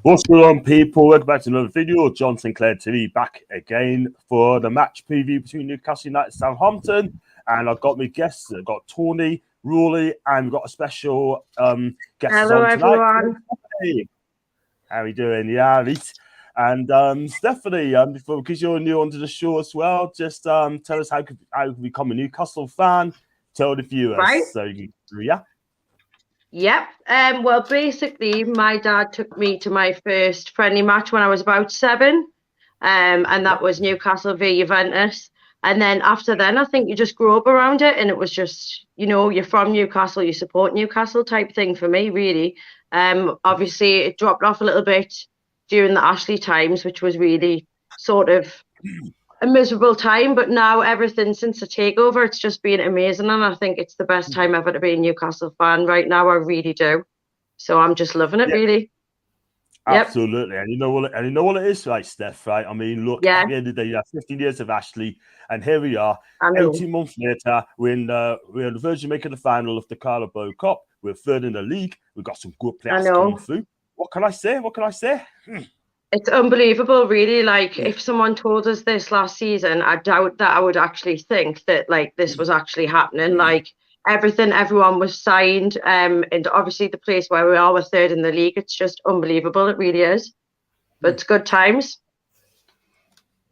What's going on, people? Welcome back to another video. John Sinclair TV back again for the match preview between Newcastle United and Southampton. And I've got my guests. I've got Tony, Rolys, and we've got a special guest Hello, on tonight. everyone. Hey, how are you doing? Yeah, right. And Stephanie, because you're new onto the show as well, just tell us how you become a Newcastle fan. Tell the viewers. Right. So you yeah. Yep. Well, basically, my dad took me to my first friendly match when I was about 7, and that was Newcastle v Juventus. And then after then, I think you just grew up around it, and it was just, you know, you're from Newcastle, you support Newcastle type thing for me, really. Obviously, it dropped off a little bit during the Ashley times, which was really sort of a miserable time, but now everything since the takeover, it's just been amazing, and I think it's the best time ever to be a Newcastle fan right now. I really do. So I'm just loving it, really. Absolutely. And you know what it is, right, Steph, right? I mean, look, at the end of the day, you have 15 years of Ashley, and here we are, 18 months later, we're on the verge of making the final of the Carabao Cup. We're third in the league. We've got some good players coming through. What can I say? It's unbelievable, really. Like, if someone told us this last season, I doubt that I would actually think that, like, this was actually happening. Like, everyone was signed, and obviously the place where we are, we're third in the league. It's just unbelievable. It really is. But it's good times.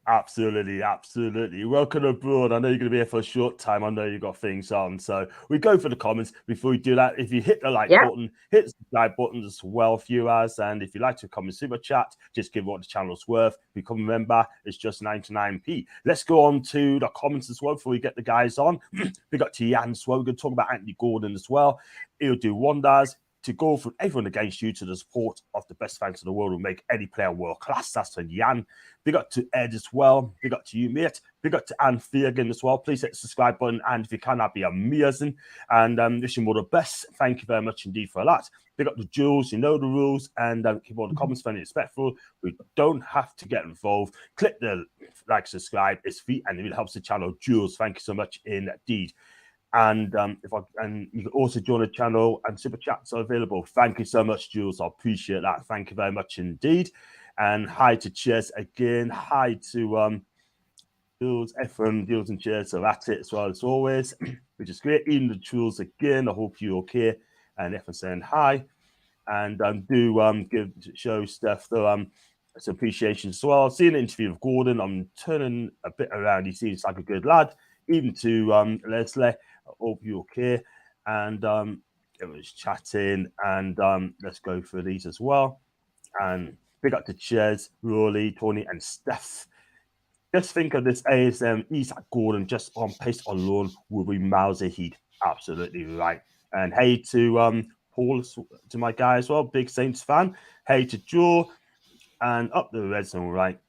Absolutely. Welcome abroad. I know you're going to be here for a short time. I know you've got things on. So we go for the comments. Before we do that, if you hit the like button, hit the subscribe button as well, viewers. And if you like to come and super chat, just give what the channel's worth. Become a member. It's just 99p. Let's go on to the comments as well before we get the guys on. We got to Jan as well. We're going to talk about Anthony Gordon as well. He'll do wonders. To go from everyone against you to the support of the best fans in the world will make any player world class. That's from Jan. Big up to Ed as well. Big up to you, mate. Big up to Anne Feargan as well. Please hit the subscribe button. And if you can, that'd be amazing. And wishing you all the best. Thank you very much indeed for that. Big up to Jules. You know the rules. And keep all the comments friendly and respectful. We don't have to get involved. Click the like, subscribe. It's free and it really helps the channel. Jules, thank you so much indeed. And you can also join the channel and super chats are available. Thank you so much, Jules. I appreciate that. Thank you very much indeed. And hi to Cheers again. Hi to Jules, Ephraim, Jules and Cheers are at it as well as always, which is great. Even the Jules again. I hope you're okay. And Ephraim saying hi. And show Steph some appreciation as well. I've seen an interview with Gordon. I'm turning a bit around. He seems like a good lad. Even to Leslie. I hope you're okay. And it was chatting, and let's go through these as well. And big up to Ches, Rolly, Tony, and Steph. Just think of this ASM Isaac Gordon just on pace alone will be miles ahead. Absolutely right. And hey to Paul, to my guy as well, big Saints fan. Hey to Joe, and up the red zone, right?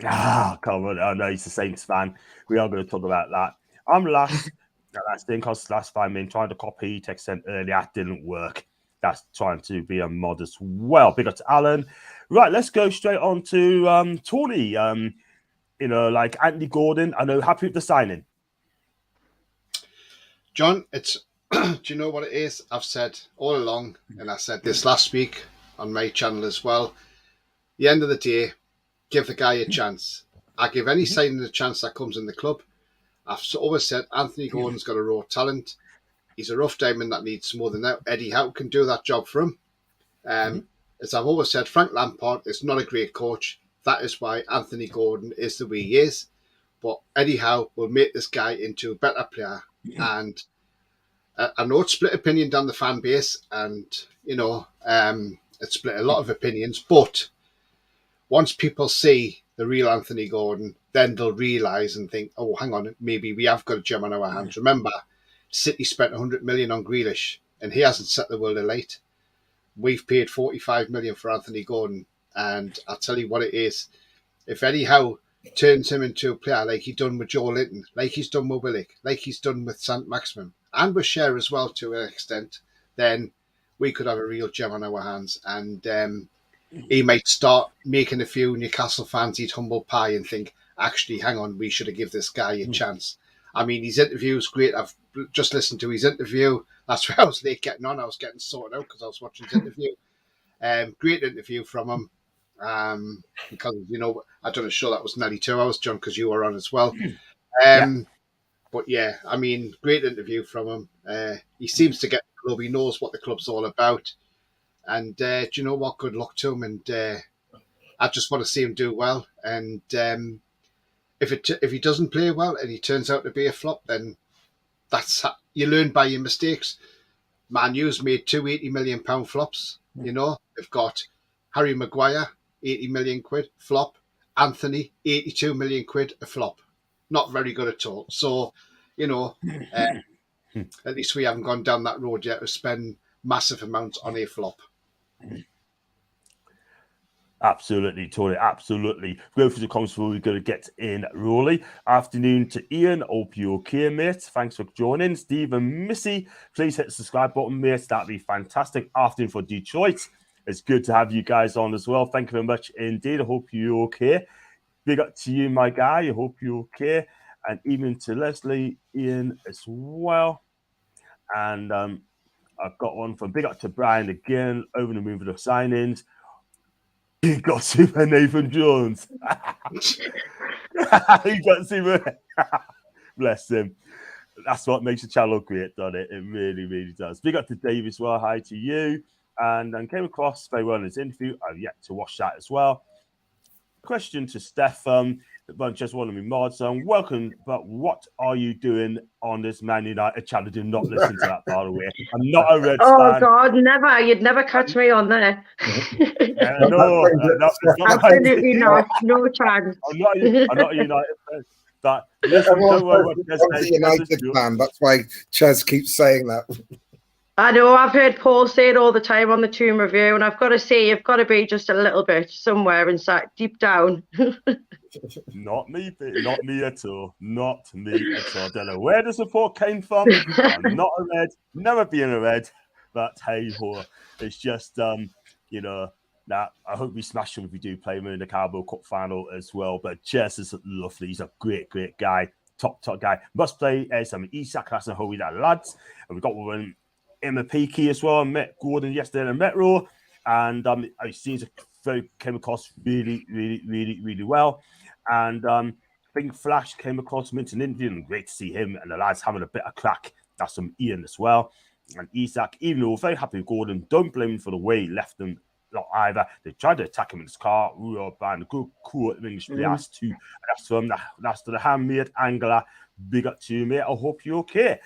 Come on. I know he's a Saints fan. We are going to talk about that. I'm last. That's thing cost last 5 minutes trying to copy text sent earlier. Didn't work. That's trying to be a mod as well. Big up to Alan. Right, let's go straight on to Tony. Like Anthony Gordon. I know, happy with the signing. John, it's do you know what it is? I've said all along, and I said this last week on my channel as well. The end of the day, give the guy a chance. I give any signing a chance that comes in the club. I've always said Anthony Gordon's got a raw talent. He's a rough diamond that needs more than that. Eddie Howe can do that job for him. As I've always said, Frank Lampard is not a great coach. That is why Anthony Gordon is the way he is. But Eddie Howe will make this guy into a better player. And I know it's split opinion down the fan base, and it split a lot of opinions. But once people see the real Anthony Gordon, then they'll realise and think, oh, hang on, maybe we have got a gem on our hands. Remember, City spent 100 million on Grealish, and he hasn't set the world alight. We've paid 45 million for Anthony Gordon, and I'll tell you what it is. If Eddie Howe turns him into a player like he's done with Joe Linton, like he's done with Willock, like he's done with St. Maximin, and with Cher as well to an extent, then we could have a real gem on our hands. And he might start making a few Newcastle fans eat humble pie and think, actually, hang on, we should have given this guy a chance. I mean, his interview is great. I've just listened to his interview. That's why I was late getting on. I was getting sorted out because I was watching his interview. Great interview from him. because, you know, I done a show that was nearly 2 hours, John, because you were on as well. But yeah, I mean, great interview from him. He seems to get the club. He knows what the club's all about. And do you know what? Good luck to him. And I just want to see him do well. And if he doesn't play well and he turns out to be a flop, then you learn by your mistakes. Man U's made two £80 million flops. You know, they've got Harry Maguire, 80 million quid, flop. Anthony, 82 million quid, a flop. Not very good at all. So, you know, at least we haven't gone down that road yet to spend massive amounts on a flop. Absolutely, Tony. Absolutely. Go through the comments before we're going to get in Rolly. Afternoon to Ian. Hope you're okay, mate. Thanks for joining. Steve and Missy, please hit the subscribe button, mate. That'd be fantastic. Afternoon for Detroit. It's good to have you guys on as well. Thank you very much indeed. I hope you're okay. Big up to you, my guy. I hope you're okay. And even to Leslie, Ian as well. And I've got one from big up to Brian again. Over the move of the sign-ins. He got Super Nathan Jones. He got Super. Bless him. That's what makes the channel great, doesn't it? It really, really does. Big up to Dave as well. Hi to you. And came across very well in his interview. I've yet to watch that as well. Question to Steph. But just one of me mods. Welcome, but what are you doing on this Man United channel? Do not listen to that, by the way. I'm not a Reds fan. Oh God, never! You'd never catch me on there. No, absolutely not. No chance. I'm not a United fan. But listen, don't worry about a United fan. That's why Chaz keeps saying that. I know. I've heard Paul say it all the time on the Toon review, and I've got to say, you've got to be just a little bit somewhere inside, deep down. Not me at all. Not me at all. I don't know where the support came from. I'm not a Red, never been a Red, but hey ho, it's just you know, that I hope we smash him if we do play him in the Carabao Cup final as well. But Jess is lovely. He's a great guy, top guy. Must play some Isak, that's a whole that lads. And we've got one Emma Peaky as well. I met Gordon yesterday in the Metro, and I seen came across really well. And I think Flash came across him into an interview, and great to see him and the lads having a bit of crack. That's from Ian as well. And Isak, even though we're very happy with Gordon, don't blame him for the way he left them not either. They tried to attack him in his car. We were banned. Good cool English players too. And that's from that's to the handmade Angela. Big up to you, mate. I hope you're okay.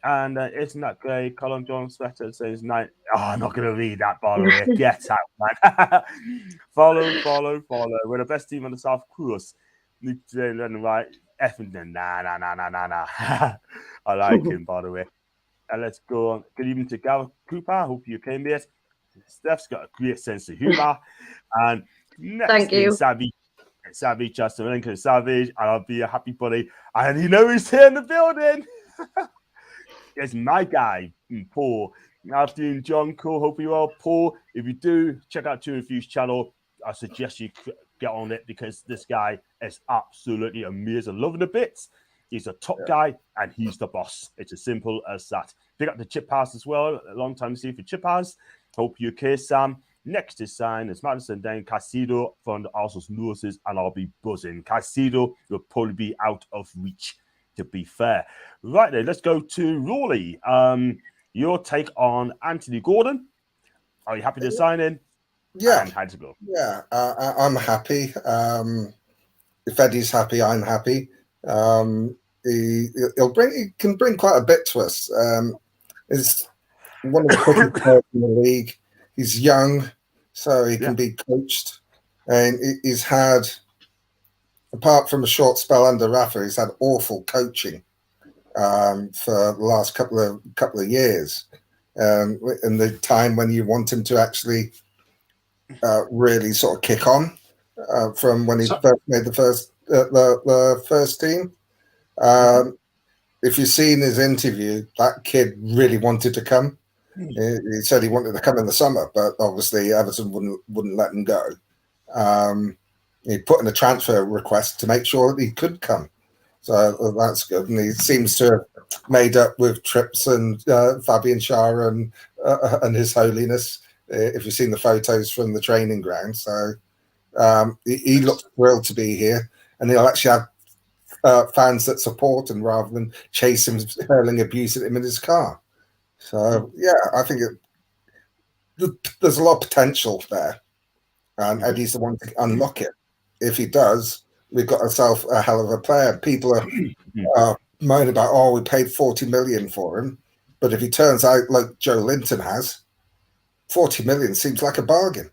And isn't that great? Colin John Sweater says, "Night." Oh, I'm not going to read that, by the way. Get out, man. Follow. We're the best team on the South Coast. Right. Effing, nah. I like him, by the way. And let's go on. Good evening to Gareth Cooper. Hope you came, mate. Steph's got a great sense of humour. And next Thank you. Savage, Justin Lincoln, Savage, and I'll be a happy buddy. And you know he's here in the building. It's my guy, Paul. Afternoon, John. Cool. Hope you're well, Paul. If you do, check out Toon Review's channel. I suggest you get on it because this guy is absolutely amazing. Loving the bits. He's a top guy and he's the boss. It's as simple as that. Pick up the Chip House as well. A long time to see for Chip House. Hope you're okay, Sam. Next is signed is Madison Dane Casido from the Arsenal's nurses, and I'll be buzzing. Casido will probably be out of reach, to be fair. Right then, let's go to Rolly. Your take on Anthony Gordon. Are you happy to sign in? Yeah. And how to go? Yeah, I'm happy. If Eddie's happy, I'm happy. He can bring quite a bit to us. He's one of the quickest players in the league. He's young, so he can be coached. And he's had, apart from a short spell under Rafa, he's had awful coaching for the last couple of years. In the time when you want him to actually really sort of kick on from when he first made the first team. If you've seen his interview, that kid really wanted to come. He said he wanted to come in the summer, but obviously Everton wouldn't let him go. He put in a transfer request to make sure that he could come. So that's good. And he seems to have made up with Trips and Fabian Schär and His Holiness, if you've seen the photos from the training ground. So He looks thrilled to be here, and he'll actually have fans that support him rather than chase him, hurling abuse at him in his car. So, yeah, I think there's a lot of potential there, and Eddie's the one to unlock it. If he does, we've got ourselves a hell of a player. People are moaning about, we paid 40 million for him, but if he turns out like Joe Linton has, 40 million seems like a bargain.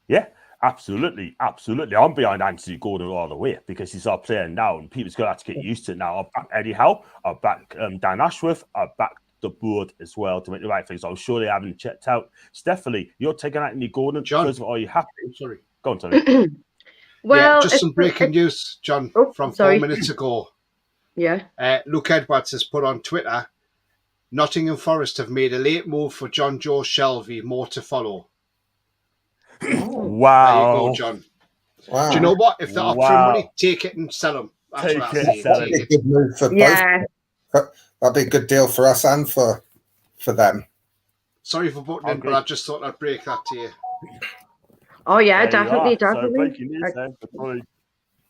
Yeah, absolutely. I'm behind Anthony Gordon all the way because he's our player now, and people's going to have to get used to it now. I'll back Eddie Howe, I'll back Dan Ashworth, I'll back the board as well to make the right things. I'm sure they haven't checked out. Stephanie, you're taking Anthony Gordon. John, first of all, are you happy? Sorry. Go on, Tony. Well, just some breaking news, John, from 4 minutes ago. Yeah. Luke Edwards has put on Twitter, Nottingham Forest have made a late move for John Joe Shelvey, more to follow. Wow. There you go, John. Wow. Do you know what? If they're offering money, take it and sell them. That's what I say. That'd be a good move for both. That'd be a good deal for us and for them. Sorry for butting in, but I just thought I'd break that to you. Oh, yeah, There definitely. So breaking news then, probably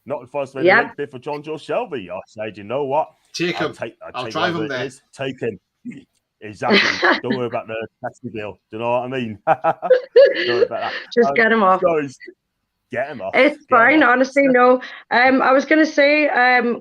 not the first made a late bid for John Joe Shelvey. I said, you know what? Take him. I'll drive him there. Take him. Exactly. Don't worry about the taxi bill. Do you know what I mean? Don't worry about that. Just get him off. Get him off. It's fine, honestly. No, I was going to say,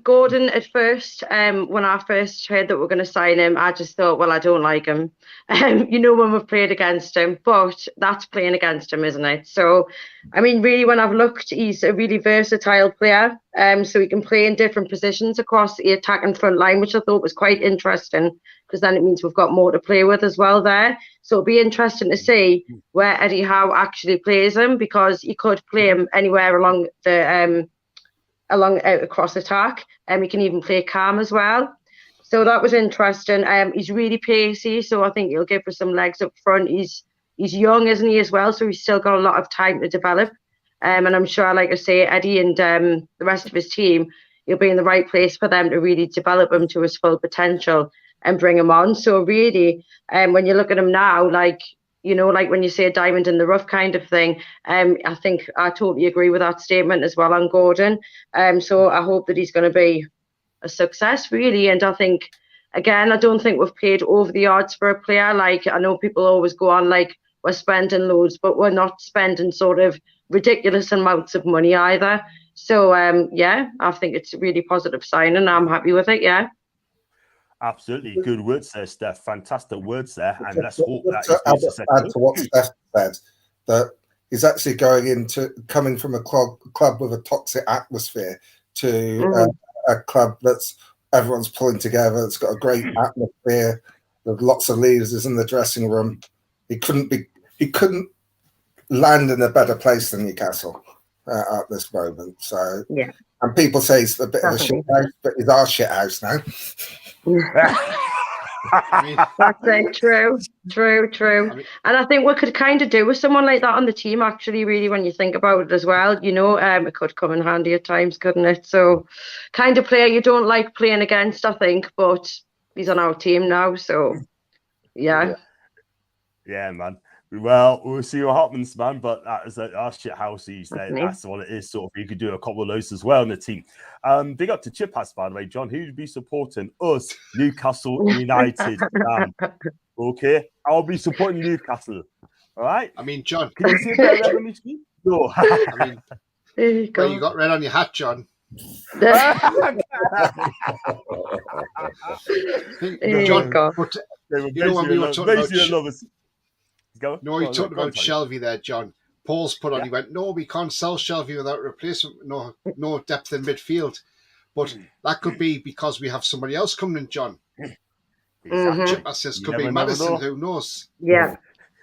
Gordon at first, when I first heard that we're going to sign him, I just thought, well, I don't like him. When we've played against him, but that's playing against him, isn't it? So, I mean, really, when I've looked, he's a really versatile player. So he can play in different positions across the attack and front line, which I thought was quite interesting, because then it means we've got more to play with as well there. So it'll be interesting to see where Eddie Howe actually plays him, because he could play him anywhere along the across attack. He can even play calm as well. So that was interesting. He's really pacey, so I think he'll give us some legs up front. He's young, isn't he, as well? So he's still got a lot of time to develop. And I'm sure, like I say, Eddie and the rest of his team, he'll be in the right place for them to really develop him to his full potential and bring him on. So really, when you look at him now, like when you say a diamond in the rough kind of thing, I think I totally agree with that statement as well on Gordon. So I hope that he's going to be a success, really. And I think, again, I don't think we've paid over the odds for a player. Like, I know people always go on like we're spending loads, but we're not spending sort of ridiculous amounts of money either. So, I think it's a really positive sign, and I'm happy with it, yeah. Absolutely. Good words there, Steph. Fantastic words there. And let's hope that add to what Steph said, that he's actually coming from a club with a toxic atmosphere to a club that's everyone's pulling together. It's got a great atmosphere. There's lots of leaders in the dressing room. He couldn't land in a better place than Newcastle at this moment. So yeah. And people say it's a bit of a shit house, but it's our shit house now. That's it. True. And I think we could kind of do with someone like that on the team, actually, really, when you think about it as well. It could come in handy at times, couldn't it? So, kind of player you don't like playing against, I think, but he's on our team now, so yeah. Yeah, man. Well, we'll see what happens, man. But that is our shit house these days. That's what it is. Sort of, you could do a couple of those as well in the team. Big up to Chip House, by the way, John. Who'd be supporting us, Newcastle United? Okay, I'll be supporting Newcastle. All right. I mean, John, can you see that red on my screen? No. I mean, you got red on your hat, John. John, but when we were talking about he talked about Shelvey there, John. Paul's put on, he went, no, we can't sell Shelvey without replacement, no depth in midfield. But that could be because we have somebody else coming in, John. Chip says could be Madison, who knows? Yeah.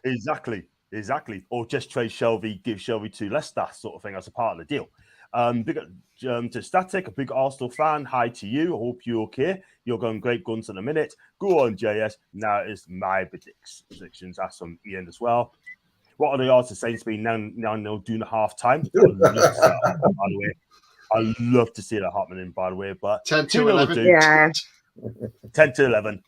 Exactly. Or just trade Shelvey, give Shelvey to Leicester, sort of thing, as a part of the deal. Big up to Static, a big Arsenal fan. Hi to you. I hope you're okay. You're going great guns in a minute. Go on, JS. Now it's my predictions. That's from Ian as well. What are the odds of Saints being now doing a half time? I love to see that happening, by the way. But 10 to 11. Yeah. 10 to 11.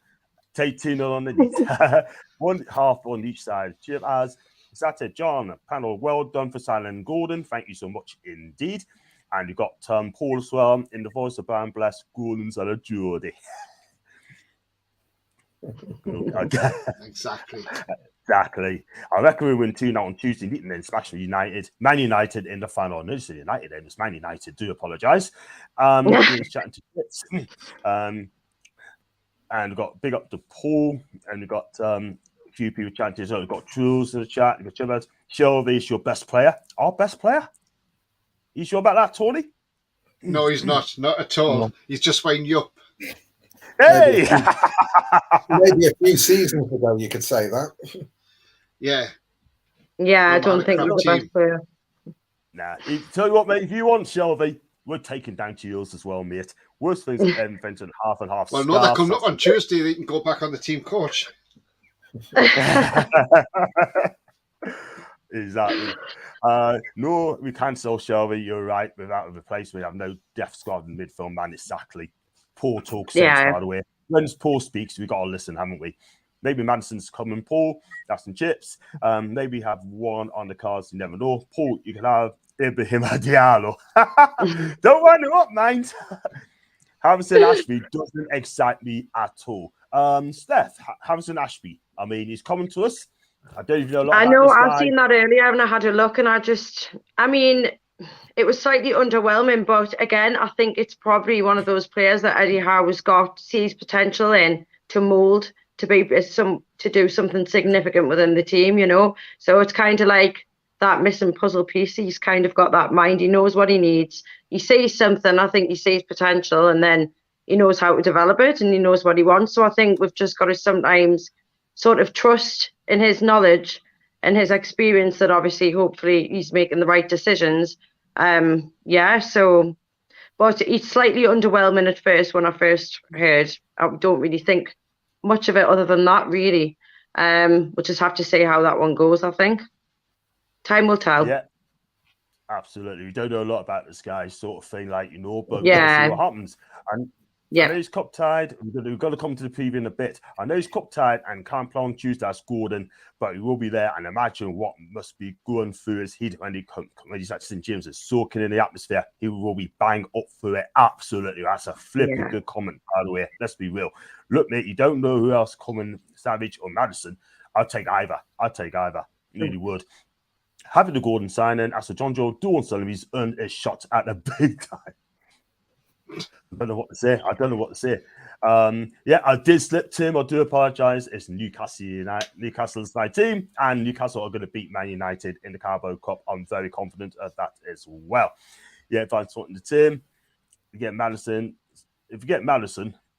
Take 2-0 on the one half on each side. Chip as Is that it, John? Panel, well done for signing Gordon. Thank you so much indeed. And you got Paul as well in the voice of Brian Bless, Gordon's and a Geordie. Okay. Exactly. Exactly. I reckon we win 2-0 on Tuesday, and then smash United. Man United in the final. No, it's United, and it's Man United. Do apologise. He's chatting to Fitz. And we've got big up to Paul, and we've got a few people chatting. So we've got Truls in the chat. We've got Chivers. Shelby is your best player. Our best player? You sure about that, Tony? No, he's not. Not at all. No. He's just winding you up. Hey! Maybe a few seasons ago you could say that. Yeah. Yeah, I don't think he's the best player. Nah. Tell you what, mate, if you want Shelby, we're taking down to yours as well, mate. Worst things invented half and half. Well, no, they're coming up on Tuesday. They can go back on the team coach. Exactly. No, we can't sell Shelby. You're right. Without a replacement, we have no depth squad in midfield, man. Exactly. Paul talks sense, by the way. When Paul speaks, we got to listen, haven't we? Maybe Madison's coming, Paul. That's some chips. Maybe have one on the cards. You never know. Paul, you can have Ibrahim Diallo. Don't wind him up, mind. Harrison Ashby doesn't excite me at all. Steph, Harrison Ashby. I mean, he's coming to us. I don't even know a lot about this guy. I've seen that earlier and I had a look, and I mean, it was slightly underwhelming, but again, I think it's probably one of those players that Eddie Howe sees potential in to mould to do something significant within the team, you know. So it's kind of like that missing puzzle piece. He's kind of got that mind. He knows what he needs. He sees something. I think he sees potential, and then he knows how to develop it, and he knows what he wants. So I think we've just got to sometimes sort of trust in his knowledge and his experience that obviously, hopefully, he's making the right decisions. But it's slightly underwhelming at first when I first heard. I don't really think much of it other than that, really. We'll just have to see how that one goes, I think. Time will tell. Yeah, absolutely. We don't know a lot about this guy, sort of thing, like, you know, but we'll see what happens. And I know he's cup tied. We've got to come to the preview in a bit. I know he's cup tied and can't play on Tuesday as Gordon, but he will be there. And imagine what must be going through his head when he's at St. James's, soaking in the atmosphere. He will be bang up through it. Absolutely. That's a flipping good comment, by the way. Let's be real. Look, mate, you don't know who else coming, Savage or Madison. I'd take either. Really would. Having the Gordon signing, as a John Joe Dawn selling, he's earned a shot at the big time. I don't know what to say. I did slip, Tim. I do apologise. It's Newcastle's my team, and Newcastle are going to beat Man United in the Carabao Cup. I'm very confident of that as well. Yeah, if I'm talking to Tim, if you get Madison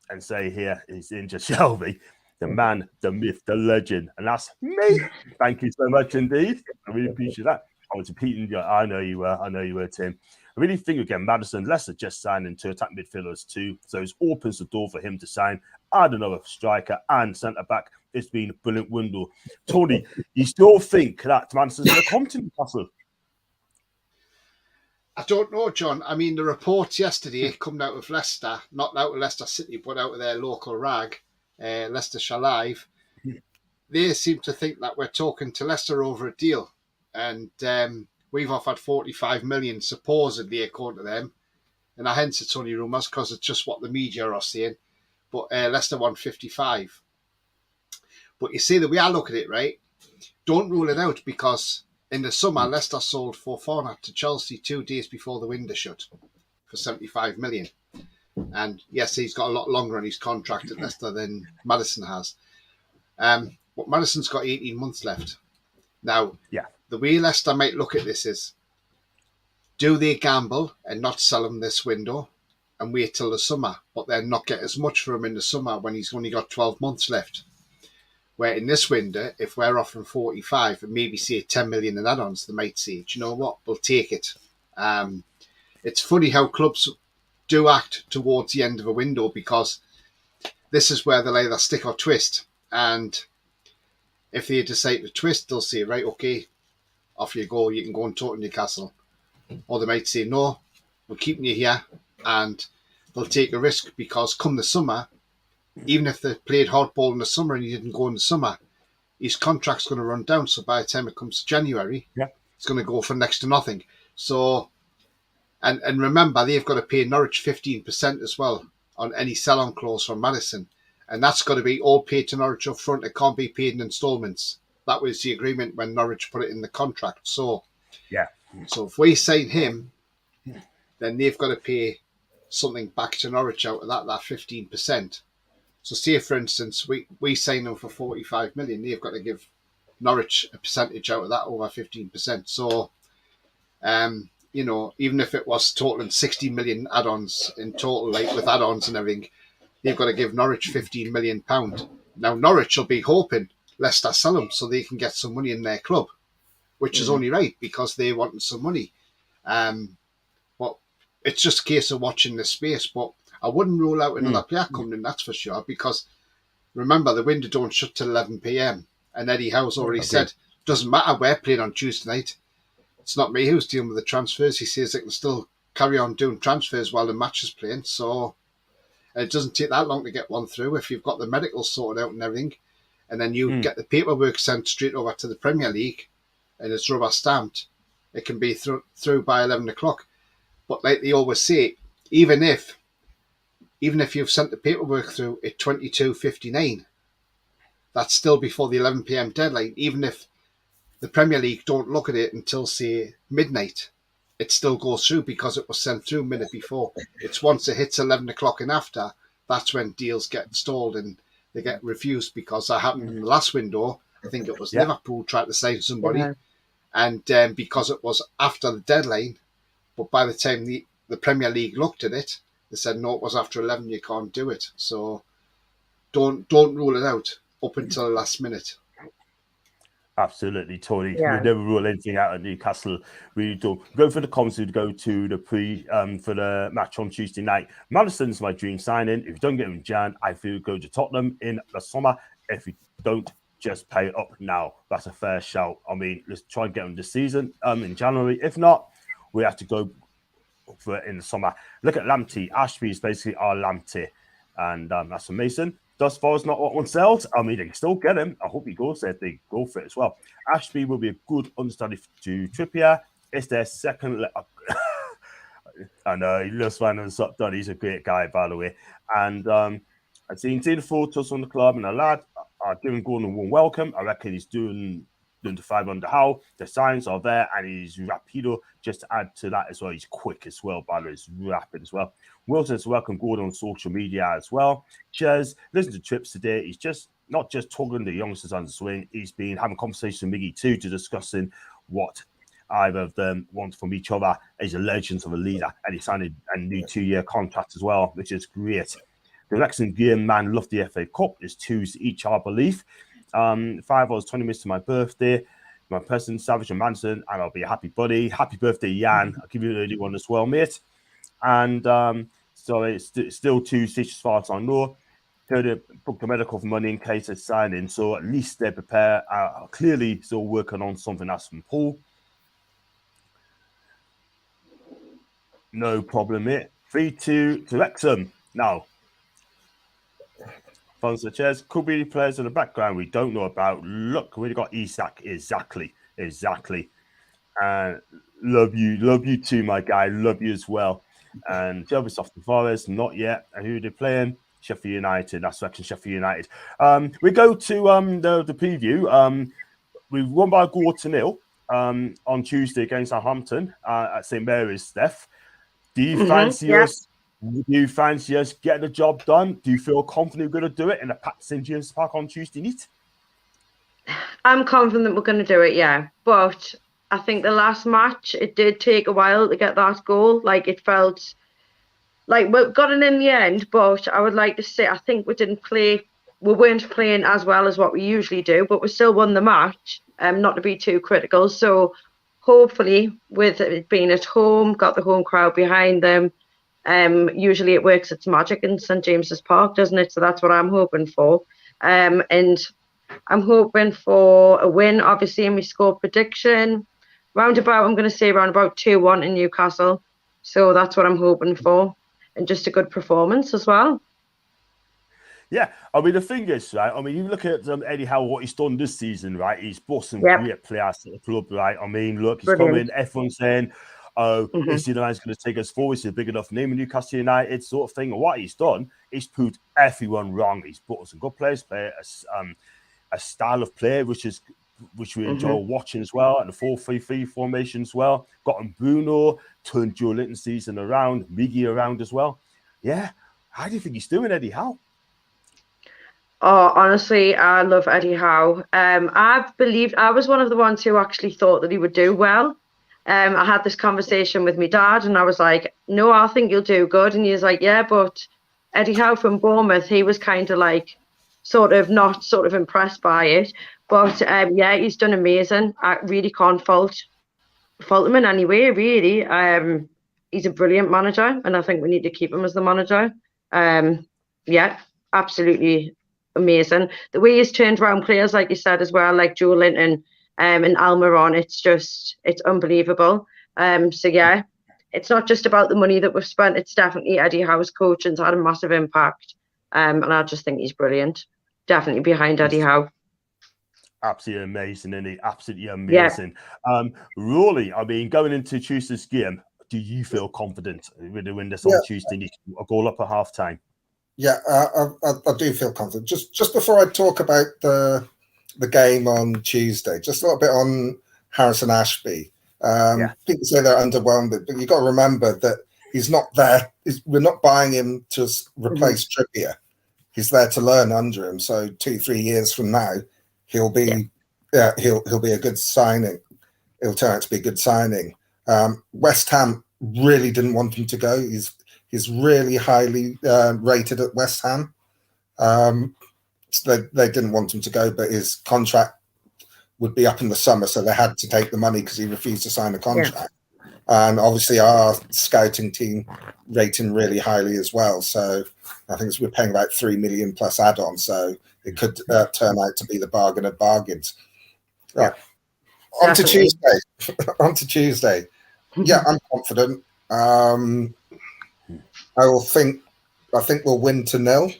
and say here is injured Shelby, the man, the myth, the legend, and that's me. Thank you so much indeed. I really appreciate that. I was repeating. I know you were, Tim. I really think again, Madison, Leicester just signing to attack midfielders too, so it opens the door for him to sign. Add another striker and centre back. It's been a brilliant window. Tony, you still think that Madison's going to come to Newcastle? I don't know, John. I mean, the reports yesterday coming out of Leicester, not out of Leicester City, but out of their local rag, Leicestershire Live, they seem to think that we're talking to Leicester over a deal, and we've offered 45 million, supposedly, according to them. And hence it's only rumours because it's just what the media are saying. But Leicester won 55. But you see that we are looking at it, right? Don't rule it out, because in the summer, Leicester sold Fofana to Chelsea 2 days before the window shut for 75 million. And yes, he's got a lot longer on his contract at Leicester than Madison has. But Madison's got 18 months left. Now, the way Leicester might look at this is, do they gamble and not sell him this window and wait till the summer, but then not get as much for him in the summer when he's only got 12 months left? Where in this window, if we're offering 45 and maybe say 10 million in add-ons, they might say, do you know what, we'll take it. It's funny how clubs do act towards the end of a window, because this is where they'll either stick or twist. And if they decide to twist, they'll say, right, okay, off you go, you can go and talk to Newcastle. Or they might say, no, we're keeping you here, and they'll take a risk, because come the summer, even if they played hardball in the summer and you didn't go in the summer, his contract's going to run down. So by the time it comes to January, it's going to go for next to nothing. So, and remember, they've got to pay Norwich 15% as well on any sell-on clause from Maddison. And that's got to be all paid to Norwich up front. It can't be paid in instalments. That was the agreement when Norwich put it in the contract. So, so if we sign him, then they've got to pay something back to Norwich out of that 15%. So say, for instance, we sign them for 45 million, they've got to give Norwich a percentage out of that over 15%. So, you know, even if it was totaling 60 million add-ons in total, like with add-ons and everything, they've got to give Norwich £15 million. Now, Norwich will be hoping Leicester sell them so they can get some money in their club, which is only right because they wanted some money. But it's just a case of watching the space. But I wouldn't rule out another player coming in, that's for sure, because remember, the window don't shut till 11 p.m. And Eddie Howe's already said, doesn't matter, we're playing on Tuesday night. It's not me who's dealing with the transfers. He says they can still carry on doing transfers while the match is playing. So it doesn't take that long to get one through if you've got the medical sorted out and everything. And then you get the paperwork sent straight over to the Premier League and it's rubber stamped. It can be through by 11 o'clock. But like they always say, even if you've sent the paperwork through at 22:59, that's still before the 11 p.m. deadline. Even if the Premier League don't look at it until, say, midnight, it still goes through because it was sent through a minute before. It's once it hits 11 o'clock and after, that's when deals get installed and they get refused, because that happened in the last window. I think it was Liverpool tried to sign somebody, and because it was after the deadline, but by the time the Premier League looked at it, they said, no, it was after 11, you can't do it. So don't rule it out up until the last minute. Absolutely, Tony. We never rule anything out at Newcastle. We don't go for the comments to go to the for the match on Tuesday night. Maddison's my dream signing. If you don't get him in Jan, I feel go to Tottenham in the summer. If you don't, just pay it up now. That's a fair shout. I mean, let's try and get him this season in January. If not, we have to go for it in the summer. Look at Lamptey. Ashby is basically our Lamptey, and that's amazing. Thus far, it's not what one sells. I mean, they can still get him. I hope he goes there if they go for it as well. Ashby will be a good understudy to Trippier. It's their second. I know, he loves finding us up done. He's a great guy, by the way. And I've seen the photos on the club, and the lad are giving Gordon a warm welcome. I reckon he's doing the 500 how. The signs are there, and he's rapido. Just to add to that as well, he's quick as well, by the way, he's rapid as well. Wilson's welcome Gordon on social media as well. Cheers. Listen to Trips today. He's just not just talking to youngsters on the swing. He's been having conversations with Miggy too, to discussing what either of them want from each other. He's a legend of a leader, and he signed a new 2-year contract as well, which is great. The Wrexham game man loved the FA Cup. There's 2s each, I believe. 5 hours, 20 minutes to my birthday. My person, Savage and Manson, and I'll be a happy buddy. Happy birthday, Jan. I'll give you an early one as well, mate. And so it's still 2 stitches as far as I know. Heard booked the medical for money in case they're signing. So at least they're prepared. Clearly still working on something else from Paul. No problem, mate. 3-2 to Wrexham. Now, Fonsa Chairs, could be players in the background we don't know about. Look, we've got Isak. Exactly. And love you too, my guy. Love you as well. And Jervis off the Forest, not yet. And who are they playing? Sheffield United. That's Wrexham, Sheffield United. We go to the preview. We won by a goal to 0 on Tuesday against Southampton at St Mary's, Steph. Do you fancy us? Do you fancy us getting the job done? Do you feel confident we're going to do it in the packed St James Park on Tuesday night? I'm confident we're going to do it, yeah. But I think the last match, it did take a while to get that goal. Like, it felt like we got it in the end, but I would like to say I think we weren't playing as well as what we usually do, but we still won the match, not to be too critical. So hopefully, with it being at home, got the home crowd behind them, usually it works its magic in St James's Park, doesn't it? So that's what I'm hoping for. And I'm hoping for a win, obviously, and we score prediction. I'm going to say around about 2-1 in Newcastle. So that's what I'm hoping for. And just a good performance as well. Yeah, I mean, the thing is, right, I mean, you look at Eddie Howe, what he's done this season, right? He's brought some great players to the club, right? I mean, look, he's coming, everyone's saying, oh, AC Milan's going to take us forward. He's a big enough name in Newcastle United, sort of thing. And what he's done, he's proved everyone wrong. He's brought some good players, a style of play, which we enjoy watching as well, and the 4-3-3 formation as well. Got Bruno, turned Joe Linton season around, Miggy around as well. Yeah, how do you think he's doing, Eddie Howe? Oh, honestly, I love Eddie Howe. I was one of the ones who actually thought that he would do well. I had this conversation with my dad, and I was like, no, I think you'll do good. And he was like, yeah, but Eddie Howe from Bournemouth, he was kind of like not impressed by it. But yeah, he's done amazing. I really can't fault him in any way, really. He's a brilliant manager, and I think we need to keep him as the manager. Yeah, absolutely amazing. The way he's turned around players, like you said as well, like Joe Linton and Almiron, it's unbelievable. So yeah, it's not just about the money that we've spent. It's definitely Eddie Howe's coaching's had a massive impact. And I just think he's brilliant. Definitely behind Eddie Howe. Absolutely amazing, isn't he? Absolutely amazing. Yeah. Rolly, I mean, going into Tuesday's game, do you feel confident with the win this on Tuesday? A goal up at half time? Yeah, I do feel confident. Just before I talk about the game on Tuesday, just a little bit on Harrison Ashby. People say they're underwhelmed, but you've got to remember that he's not there. We're not buying him to replace Trippier. He's there to learn under him. So 2-3 years from now, he'll be a good signing. It'll turn out to be a good signing. West Ham really didn't want him to go. He's really highly rated at West Ham. So they didn't want him to go, but his contract would be up in the summer, so they had to take the money because he refused to sign a contract. Yeah. And obviously our scouting team rate him really highly as well. So I think we're paying about 3 million plus add-on. So it could turn out to be the bargain of bargains. Right. On to Tuesday. Yeah, I'm confident. I think we'll win 2-0.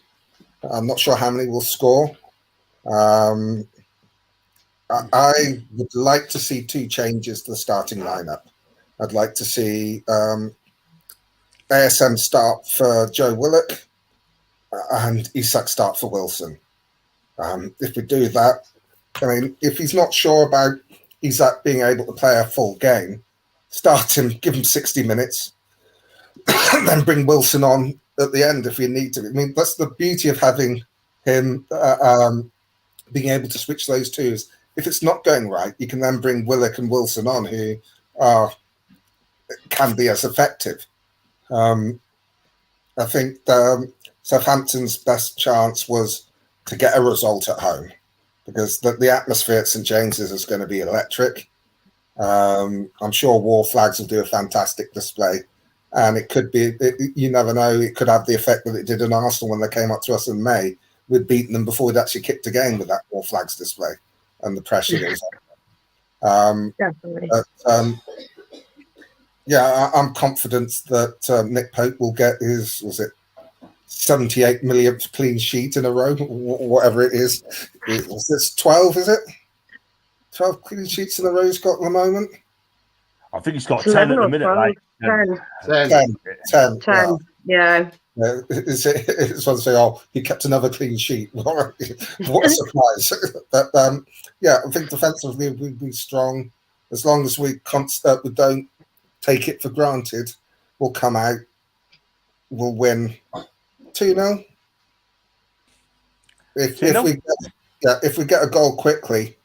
I'm not sure how many we'll score. I would like to see 2 changes to the starting lineup. I'd like to see ASM start for Joe Willock and Isak start for Wilson. If we do that, I mean, if he's not sure about Isak being able to play a full game, start him, give him 60 minutes, and then bring Wilson on at the end if you need to. I mean, that's the beauty of having him being able to switch those two. Is if it's not going right, you can then bring Willock and Wilson on, who can be as effective. I think Southampton's best chance was to get a result at home, because the atmosphere at St James's is going to be electric. I'm sure War Flags will do a fantastic display, and it could be, you never know, it could have the effect that it did in Arsenal when they came up to us in May. We'd beaten them before we'd actually kicked a game with that War Flags display and the pressure that was on. Definitely. I'm confident that Nick Pope will get his, 78 millionth clean sheet in a row, whatever it is. It's 12, is it? 12 clean sheets in a row he's got at the moment? I think he's got 10 at the minute, right? 10. Yeah. It's one to say, he kept another clean sheet. What a surprise. But I think defensively we'll be strong. As long as we don't take it for granted, we'll come out, we'll win 2-0. If we get a goal quickly,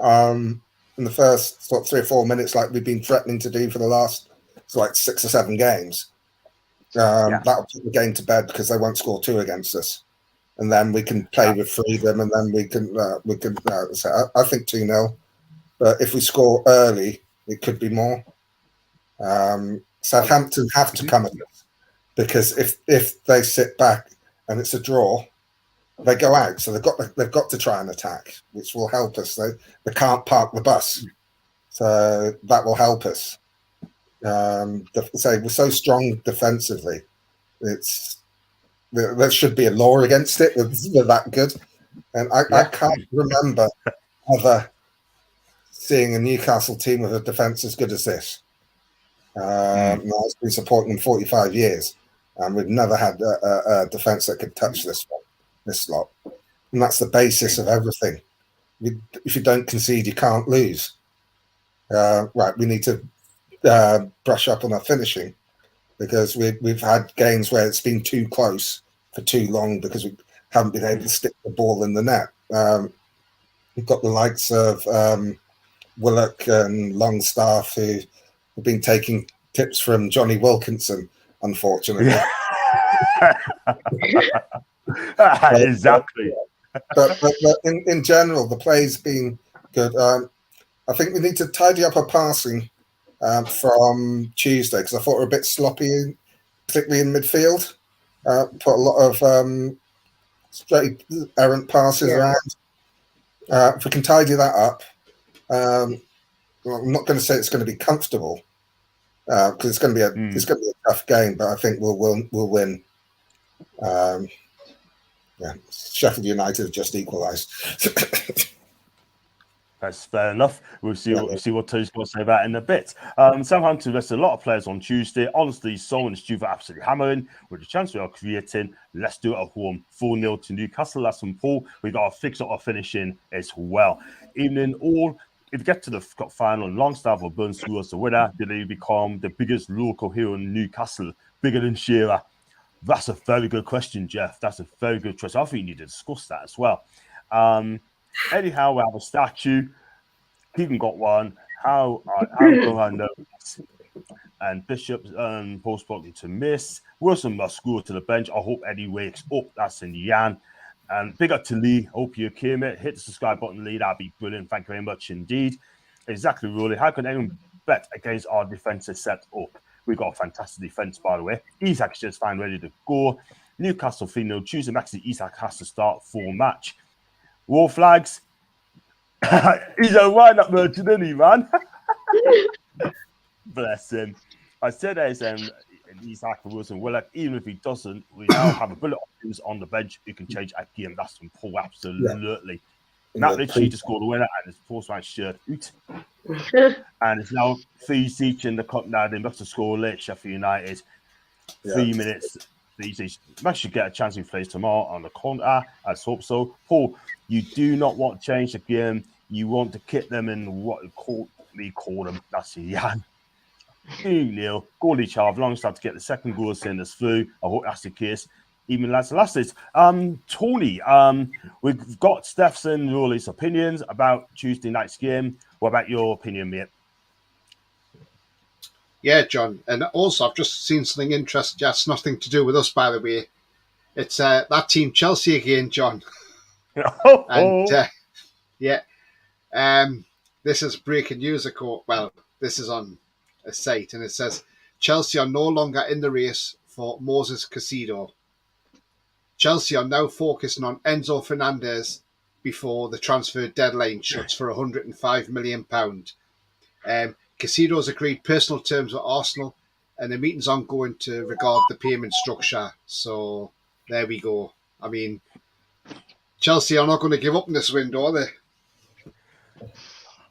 in the first 3 or 4 minutes, like we've been threatening to do for the last 6 or 7 games, that'll put the game to bed, because they won't score 2 against us, and then we can play with freedom, and then we can. So I think 2-0, but if we score early, it could be more. Southampton have to come at us, because if they sit back and it's a draw, they go out. So they've got to try and attack, which will help us. They can't park the bus, so that will help us. We're so strong defensively. there should be a law against it. They're that good. And I can't remember ever seeing a Newcastle team with a defence as good as this. I've been supporting them 45 years, and we've never had a defence that could touch this lot. And that's the basis of everything. If you don't concede, you can't lose. Right, we need to brush up on our finishing, because we've had games where it's been too close for too long because we haven't been able to stick the ball in the net. We've got the likes of Willock and Longstaff who have been taking tips from Johnny Wilkinson, unfortunately. Exactly. But in general, the play's been good. I think we need to tidy up our passing from Tuesday, because I thought we were a bit sloppy, particularly in midfield. Put a lot of straight errant passes around. If we can tidy that up, I'm not going to say it's going to be comfortable, because it's going to be a tough game, but I think we'll win. Sheffield United have just equalised. That's fair enough. We'll see what Tony's going to say about it in a bit. Southampton rested a lot of players on Tuesday. Honestly, Sol and Stu were absolutely hammering with the chance we are creating. Let's do it at home. 4-0 to Newcastle. That's from Paul. We've got to fix up our finishing as well. Even in all, if you get to the cup final and Longstaff or Burns scores the winner, do they become the biggest local hero in Newcastle, bigger than Shearer? That's a very good question, Jeff. That's a very good choice. I think you need to discuss that as well. Anyhow, we have a statue. Keegan got one. How do I know this? And Bishop post-spoken to miss. Wilson must score to the bench. I hope Eddie wakes up. That's in Yan. And big up to Lee. Hope you came it. Hit the subscribe button, Lee. That'd be brilliant. Thank you very much indeed. Exactly, Rolly. How can anyone bet against our defensive set up? We've got a fantastic defense, by the way. Isak's just fine, ready to go. Newcastle 3-0 Tuesday. Maxi Isak has to start full match. War flags. He's a wind-up merchant, isn't he, man? Bless him. I said there's Isak and Wilson Willock. Even if he doesn't, we now have a bullet options on the bench who can change a game. That's from Paul, absolutely. Now literally just scored the winner and his post-match shirt out. And it's now 3 each in the cup now. They must have scored late, Sheffield United. 3 minutes. They should get a chance to play tomorrow on the counter. Let's hope so. Paul, you do not want to change the game. You want to kick them in what we call them. That's Yan. 2-0. Goal each half. Longstaff to get the second goal, send us through. I hope that's the case. Even last is Tony. We've got Steph's and Rolly's opinions about Tuesday night's game. What about your opinion, mate? Yeah, John. And also, I've just seen something interesting. That's nothing to do with us, by the way. It's that team Chelsea again, John. And this is breaking news. Well, this is on a site, and it says Chelsea are no longer in the race for Moses Caicedo. Chelsea are now focusing on Enzo Fernandez before the transfer deadline shuts for £105 million. Caicedo has agreed personal terms with Arsenal, and the meeting's ongoing to regard the payment structure. So there we go. I mean, Chelsea are not going to give up in this window, are they?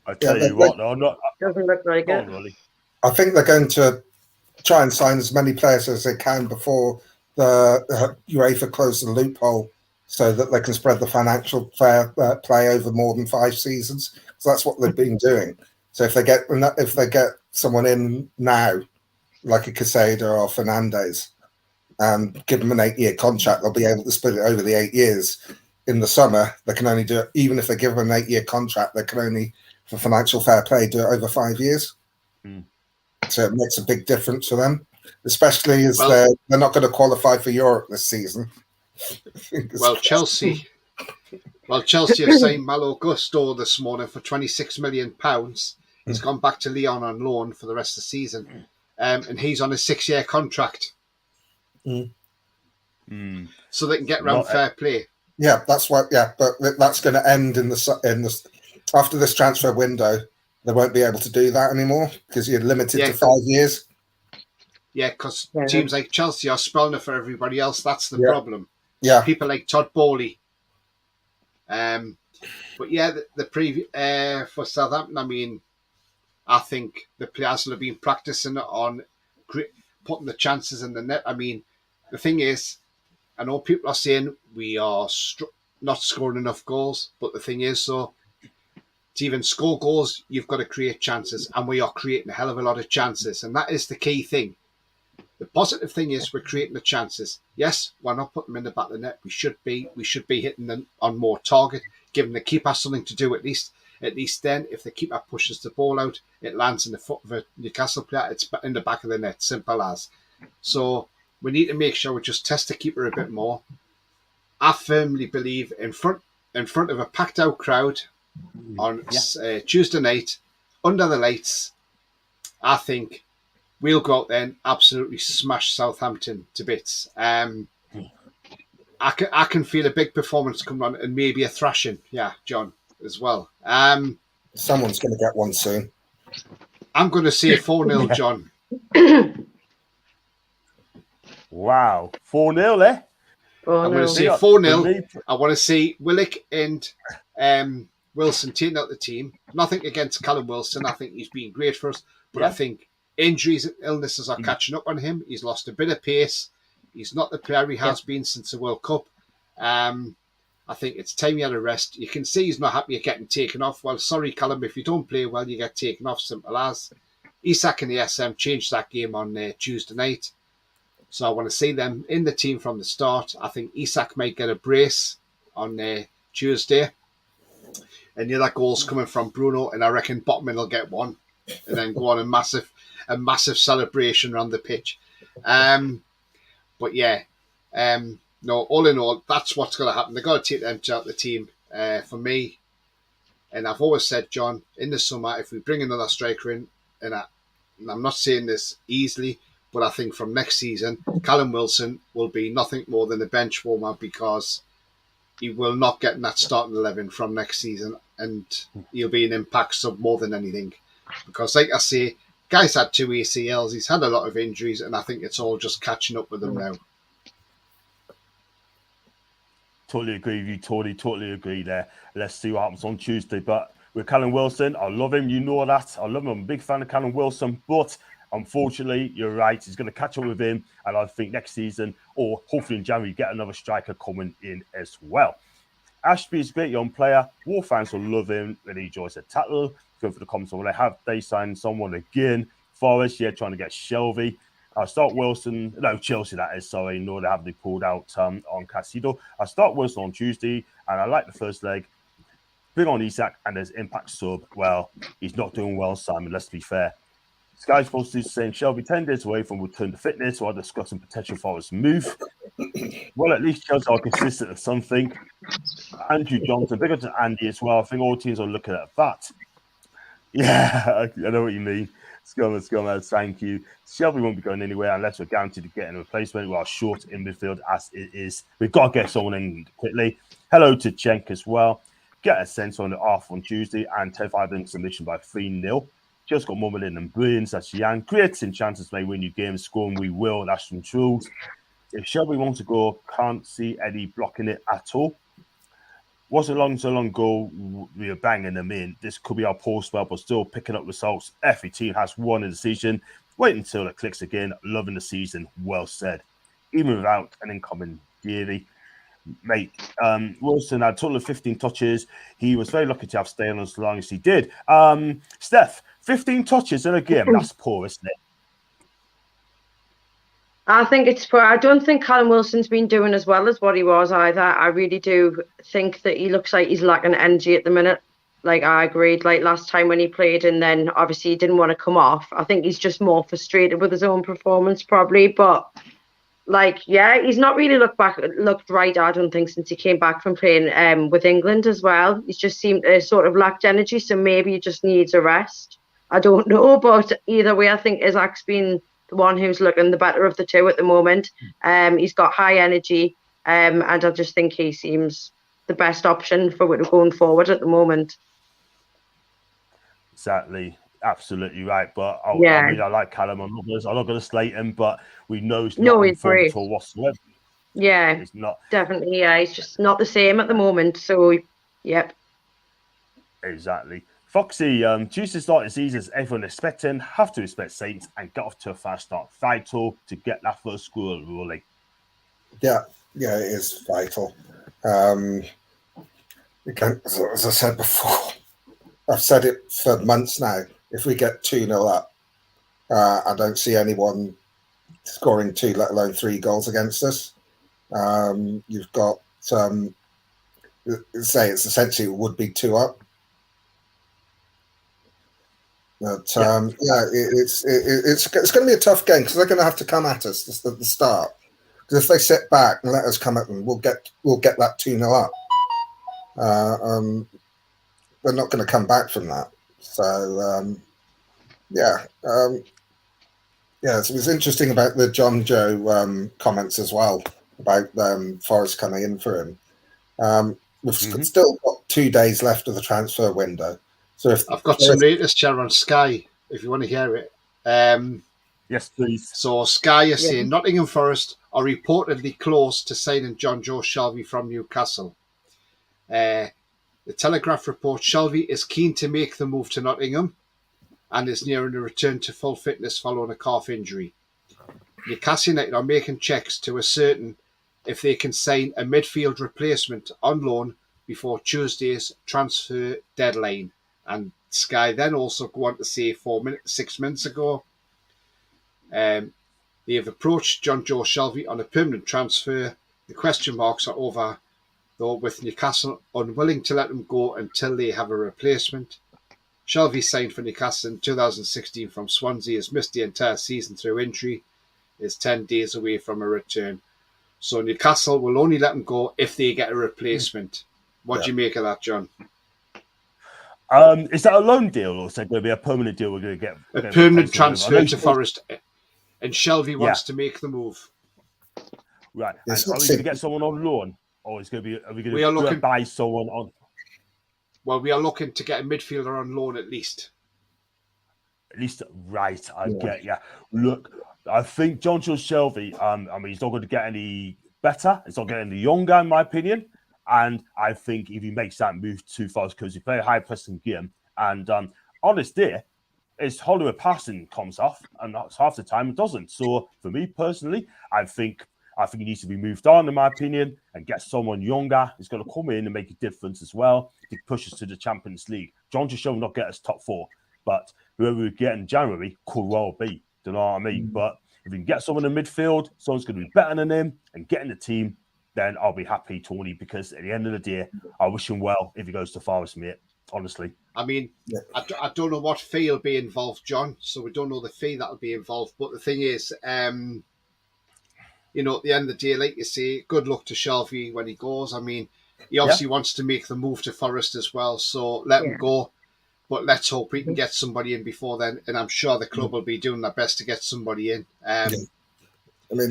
I tell you what, though, doesn't look like it. Really. I think they're going to try and sign as many players as they can before the UEFA close the loophole, so that they can spread the financial fair play over more than 5 seasons. So that's what they've been doing. So if they get someone in now, like a Caicedo or Fernandez, and give them an 8-year contract, they'll be able to split it over the 8 years. In the summer, they can only do it, even if they give them an 8-year contract, they can only, for financial fair play, do it over 5 years. So it makes a big difference for them, especially as they're not going to qualify for Europe this season. Chelsea have signed Malo Gusto this morning for £26 million. He's gone back to Lyon on loan for the rest of the season, and he's on a 6-year contract. So they can get around fair play. Yeah, that's what. Yeah, but that's going to end in the after this transfer window. They won't be able to do that anymore because you're limited to 5 years. Yeah, because teams like Chelsea are spelling it for everybody else. That's the problem. Yeah. People like Todd Bowley. But yeah, the preview for Southampton, I mean, I think the players will have been practicing on putting the chances in the net. I mean, the thing is, I know people are saying we are not scoring enough goals, but the thing is, so to even score goals, you've got to create chances, and we are creating a hell of a lot of chances, and that is the key thing. The positive thing is we're creating the chances. Yes, we're not putting them in the back of the net. We should be hitting them on more target, giving the keeper something to do at least. At least then, if the keeper pushes the ball out, it lands in the foot of a Newcastle player. It's in the back of the net, simple as. So we need to make sure we just test the keeper a bit more. I firmly believe in front of a packed out crowd on Tuesday night, under the lights, I think we'll go out there and absolutely smash Southampton to bits. I can feel a big performance coming on, and maybe a thrashing. Yeah, John, as well. Someone's going to get one soon. I'm going to say 4-0, John. Wow. 4-0, eh? I'm going to say 4-0. I want to see Willock and Wilson taking out the team. Nothing against Callum Wilson. I think he's been great for us. But I think injuries and illnesses are catching up on him. He's lost a bit of pace. He's not the player he has been since the World Cup. I think it's time he had a rest. You can see he's not happy at getting taken off. Well, sorry, Callum, if you don't play well, you get taken off, simple as. Isak and the SM changed that game on Tuesday night. So I want to see them in the team from the start. I think Isak might get a brace on Tuesday. And the other goal's coming from Bruno, and I reckon Botman will get one. And then go on a massive celebration around the pitch. But yeah, no, all in all, that's what's going to happen. They've got to take them out the team for me. And I've always said, John, in the summer, if we bring another striker in, and I'm not saying this easily, but I think from next season, Callum Wilson will be nothing more than a bench warmer, because he will not get in that starting 11 from next season, and he'll be an impact sub more than anything. Because like I say, guy's had 2 ACLs, he's had a lot of injuries, and I think it's all just catching up with him now. Totally agree with you, totally agree there. Let's see what happens on Tuesday. But with Callum Wilson, I love him, you know that. I love him, I'm a big fan of Callum Wilson, but unfortunately, you're right, he's going to catch up with him, and I think next season, or hopefully in January, get another striker coming in as well. Ashby is a great young player. War fans will love him when he joins the tackle. Go for the comments on they signed someone again. Forest, trying to get Shelby. I'll start Wilson. No, Chelsea, that is. Sorry, no, they haven't pulled out on Casido. I'll start Wilson on Tuesday, and I like the first leg. Bring on Isak, and there's impact sub. Well, he's not doing well, Simon, let's be fair. Sky Sports is saying Shelby 10 days away from return to fitness while discussing potential Forest move. Well, at least Chelsea are consistent of something. Andrew Johnson, bigger than Andy as well. I think all teams are looking at that. Yeah, I know what you mean. Scummers, thank you. Shelby won't be going anywhere unless we're guaranteed to get a replacement. We are short in midfield as it is. We've got to get someone in quickly. Hello to Cenk as well. Get a sense on the off on Tuesday, and 10-5 in submission by 3-0. Just got mumbling and brilliance. That's Jan. Creating chances may win you games. Scoring we will. That's from Truls. If Shelby wants to go, can't see Eddie blocking it at all. Wasn't so long ago we were banging them in. This could be our poor spell, but still picking up results. Every team has won in the season. Wait until it clicks again. Loving the season. Well said. Even without an incoming Geary. Mate, Wilson had a total of 15 touches. He was very lucky to have stayed on as long as he did. Steph, 15 touches in a game. That's poor, isn't it? I think it's poor. I don't think Callum Wilson's been doing as well as what he was either. I really do think that he looks like he's lacking energy at the minute. Like, I agreed, like last time when he played, and then obviously he didn't want to come off. I think he's just more frustrated with his own performance probably, but he's not really looked right, I don't think, since he came back from playing with England as well. He's just seemed to sort of lacked energy, so maybe he just needs a rest. I don't know, but either way, I think Isak's been the one who's looking the better of the two at the moment. He's got high energy, and I just think he seems the best option for going forward at the moment. Exactly. absolutely right. But I mean, I like Callum. I'm not going to slate him, but we know he's not in form at all whatsoever. Yeah, it's not definitely. Yeah, he's just not the same at the moment. So, yep. Exactly. Foxy, due to start the season as everyone expecting, have to respect Saints and get off to a fast start. Vital to get that first score rolling. Yeah, it is vital. Again, as I said before, I've said it for months now. If we get 2-0 up, I don't see anyone scoring 2, let alone 3 goals against us. You've got, say, it's essentially it would be 2 up. But it's going to be a tough game because they're going to have to come at us at the start. Because if they sit back and let us come at them, we'll get that 2-0 up. We're not going to come back from that. So it was interesting about the John Joe comments as well about Forest coming in for him. We've still got 2 days left of the transfer window. So if I've got some latest chair on Sky, if you want to hear it. Yes, please. So Sky is saying Nottingham Forest are reportedly close to signing John Joe Shelvey from Newcastle. The Telegraph reports Shelvey is keen to make the move to Nottingham and is nearing a return to full fitness following a calf injury. Newcastle United are making checks to ascertain if they can sign a midfield replacement on loan before Tuesday's transfer deadline. And Sky then also go on to say 6 minutes ago, they have approached John Joe Shelvey on a permanent transfer. The question marks are over, though, with Newcastle unwilling to let him go until they have a replacement. Shelvey signed for Newcastle in 2016 from Swansea, has missed the entire season through injury, is 10 days away from a return. So Newcastle will only let him go if they get a replacement. What do you make of that, John? Is that a loan deal or is that going to be a permanent deal? We're going to get a permanent transfer to Forest, and Shelvey wants to make the move. Right. And are we going to get someone on loan, or is going to be? Are we going to buy someone on? Well, we are looking to get a midfielder on loan at least. Right? I get you. Look, I think John Joe Shelvey. I mean, he's not going to get any better. He's not getting any younger, in my opinion. And I think if he makes that move too fast, because he play a high pressing game, and honest there, it's Hollywood passing comes off, and that's half the time it doesn't. So for me personally, I think he needs to be moved on, in my opinion, and get someone younger. He's going to come in and make a difference as well to push us to the Champions League. John Joe will not get us top 4, but whoever we get in January could well be. Do you know what I mean? But if we can get someone in midfield, someone's going to be better than him and get in the team, then I'll be happy, Tony, because at the end of the day, I wish him well if he goes to Forest, mate, honestly. I mean, I don't know what fee will be involved, John, so we don't know the fee that will be involved. But the thing is, at the end of the day, like you say, good luck to Shelvey when he goes. I mean, he obviously wants to make the move to Forest as well, so let him go. But let's hope we can get somebody in before then, and I'm sure the club will be doing their best to get somebody in. I mean,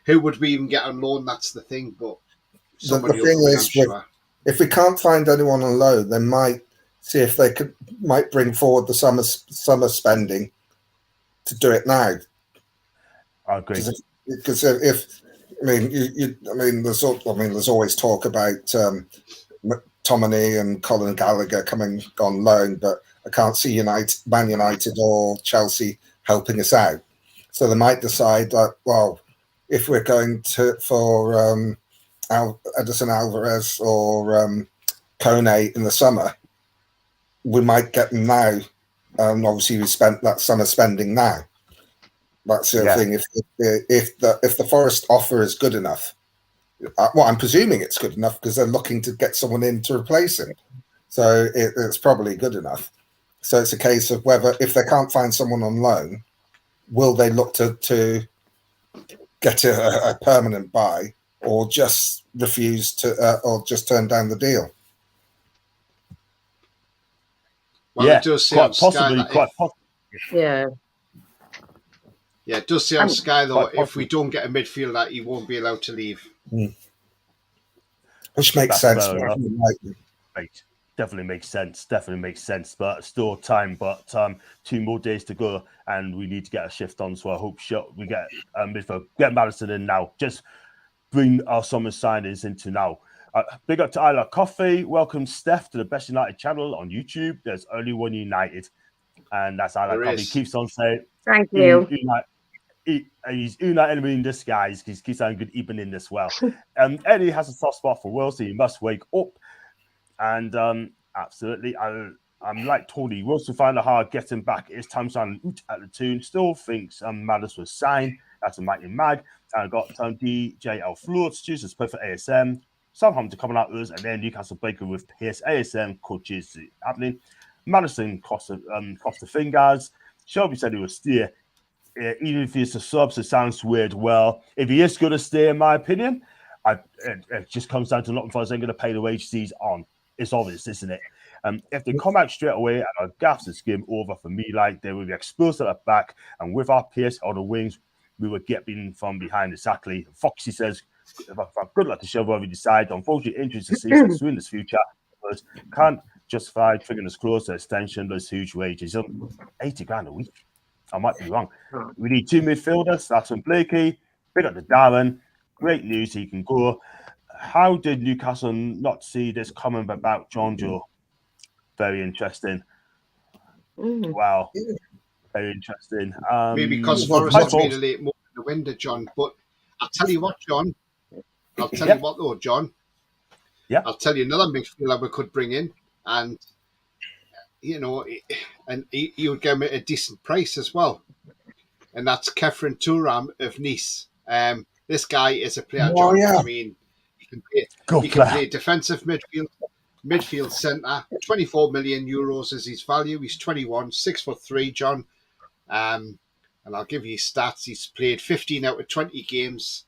who would we even get on loan? That's the thing. But the thing is, if we can't find anyone on loan, they might see if they might bring forward the summer spending to do it now. I agree. Because there's always talk about McTominay and Colin Gallagher coming on loan, but I can't see Man United or Chelsea helping us out. So they might decide that, well, if we're going for Edison Alvarez or Kone in the summer, we might get them now. And obviously, we spent that summer spending now. That's the thing. If the Forest offer is good enough, I'm presuming it's good enough because they're looking to get someone in to replace him. So it's probably good enough. So it's a case of whether, if they can't find someone on loan, will they look to get a permanent buy, or just refuse to, or just turn down the deal? Well, it does say on Sky Yeah, it does say on Sky though, if we don't get a midfielder, he won't be allowed to leave. Which makes sense. Right. definitely makes sense. Definitely makes sense. But still time. But 2 more days to go, and we need to get a shift on. So I hope we get midfield, get Madison in now. Just bring our summer signings into now. Big up to Isla Coffee. Welcome, Steph, to the Best United channel on YouTube. There's only one United, and that's Isla Coffee. Keeps on saying, "Thank you." He's United in disguise. He keeps saying good evening as well. Eddie has a soft spot for Will, so he must wake up. And absolutely, I'm like Tony. Wills to find it hard getting back. It's time signing at the Toon. Still thinks Madison was signed. That's a mighty mag. And I got DJL Floats, Jesus play for ASM. Southampton coming out with us, and then Newcastle Baker with Pierce ASM coaches happening. Madison crossed the fingers. Shelby said he would steer. Even if he's a sub, so it sounds weird. Well, if he is going to stay, in my opinion, it just comes down to Nottingham Forest ain't going to pay the wages he's on. It's obvious, isn't it? If they come out straight away and our gaps is game over for me, like they will be exposed at the back, and with our Pierce on the wings, we would get in from behind exactly. Foxy says, good luck to show whatever you decide. Unfortunately, injuries to season soon in this future, but can't justify triggering us close to extension, those huge wages. 80 grand a week. I might be wrong. We need 2 midfielders. That's from Blakey. Big up to Darren. Great news. He can go. How did Newcastle not see this coming about John Joe? Very interesting. Wow. Very interesting. Maybe because Forest has made a late move in the window, John. But I'll tell you what, John. I'll tell you what, though, John. Yeah. I'll tell you another midfielder we could bring in, and and he would get him at a decent price as well. And that's Kefren Turam of Nice. This guy is a player, John. Yeah. I mean, he can play defensive midfield centre. 24 million euros is his value. He's 21, 6'3", John. And I'll give you his stats. He's played 15 out of 20 games.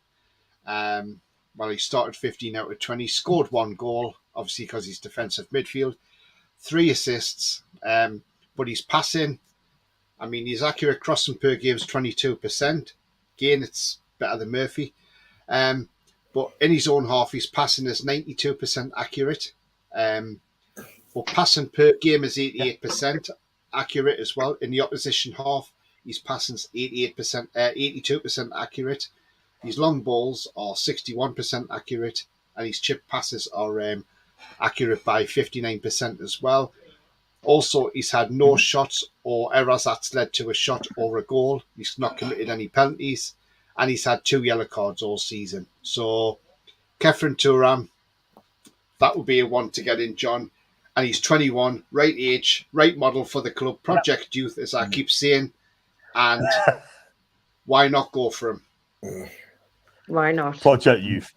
He started 15 out of 20. Scored 1 goal, obviously because he's defensive midfield. 3 assists. But he's passing. I mean, his accurate crossing per game is 22%. Again, it's better than Murphy. But in his own half, his passing is 92% accurate. But passing per game is 88% accurate as well. In the opposition half, his passing is 82% accurate. His long balls are 61% accurate, and his chip passes are accurate by 59% as well. Also, he's had no shots or errors that's led to a shot or a goal. He's not committed any penalties, and he's had 2 yellow cards all season. So, Kefren Turam, that would be a one to get in, John. And he's 21, right age, right model for the club. Project Youth, as I keep saying. And why not go for him? Why not? Project Youth.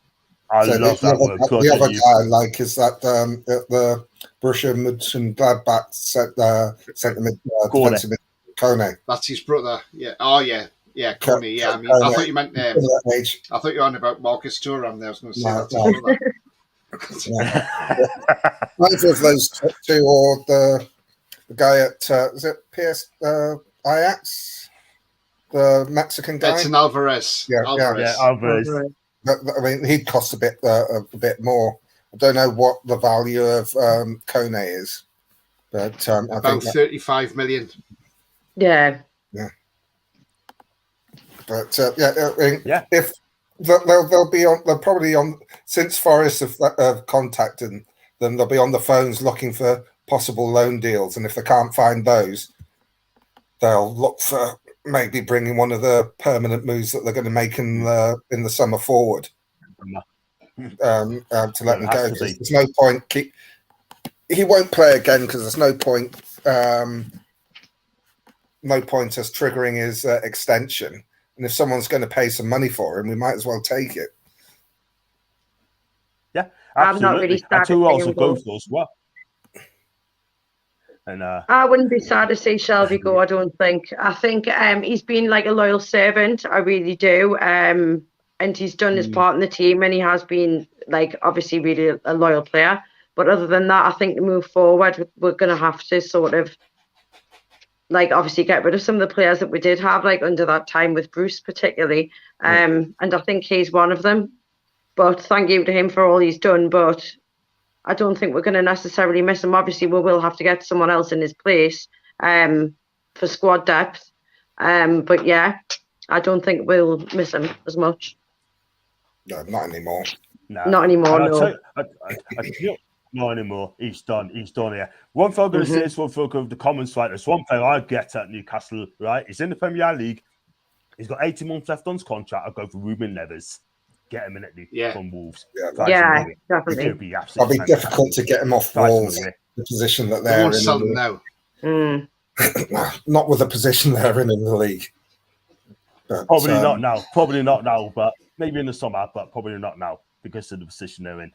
I love that word. The other guy I like is that the Borussia Mönchengladbach centre mid defensive mid Kone. That's his brother. Yeah. Oh yeah. Yeah, Kone. Yeah. I mean, I thought you meant. I thought you were on about Marcus Thuram there. I was going to say that's his brother. Either of those 2, or the guy at is it PS Ajax, the Mexican guy. Edson Alvarez. Alvarez. I mean, he'd cost a bit more. I don't know what the value of Kone is, but about 35 million. Yeah. But if they'll probably on, since Forest have contacted them, they'll be on the phones looking for possible loan deals, and if they can't find those, they'll look for maybe bringing one of the permanent moves that they're going to make in the summer forward to let him go. There's no point. He won't play again because there's no point. No point us triggering his extension. And if someone's going to pay some money for him, we might as well take it. Yeah, absolutely. I'm not really sad to also go for as well. And I wouldn't be sad to see Shelby go. I don't think. I think he's been like a loyal servant. I really do. And he's done his part in the team, and he has been like obviously really a loyal player. But other than that, I think to move forward, we're going to have to sort of like obviously get rid of some of the players that we did have like under that time with Bruce particularly. And I think he's one of them. But thank you to him for all he's done. But I don't think we're going to necessarily miss him. Obviously, we will have to get someone else in his place for squad depth. But yeah, I don't think we'll miss him as much. No, not anymore. No. Not anymore, no. Not anymore. He's done. He's done here. One thing I'm going to say is one thing of the comments, right? There's one thing I get at Newcastle, right? He's in the Premier League. He's got 18 months left on his contract. I'll go for Ruben Neves. Get him in it from Wolves. Yeah, definitely. It'll be difficult to get him off Wolves, the position that they're in. Sell them now. Not with the position they're in the league. But, probably not now. Probably not now, but maybe in the summer, but probably not now because of the position they're in.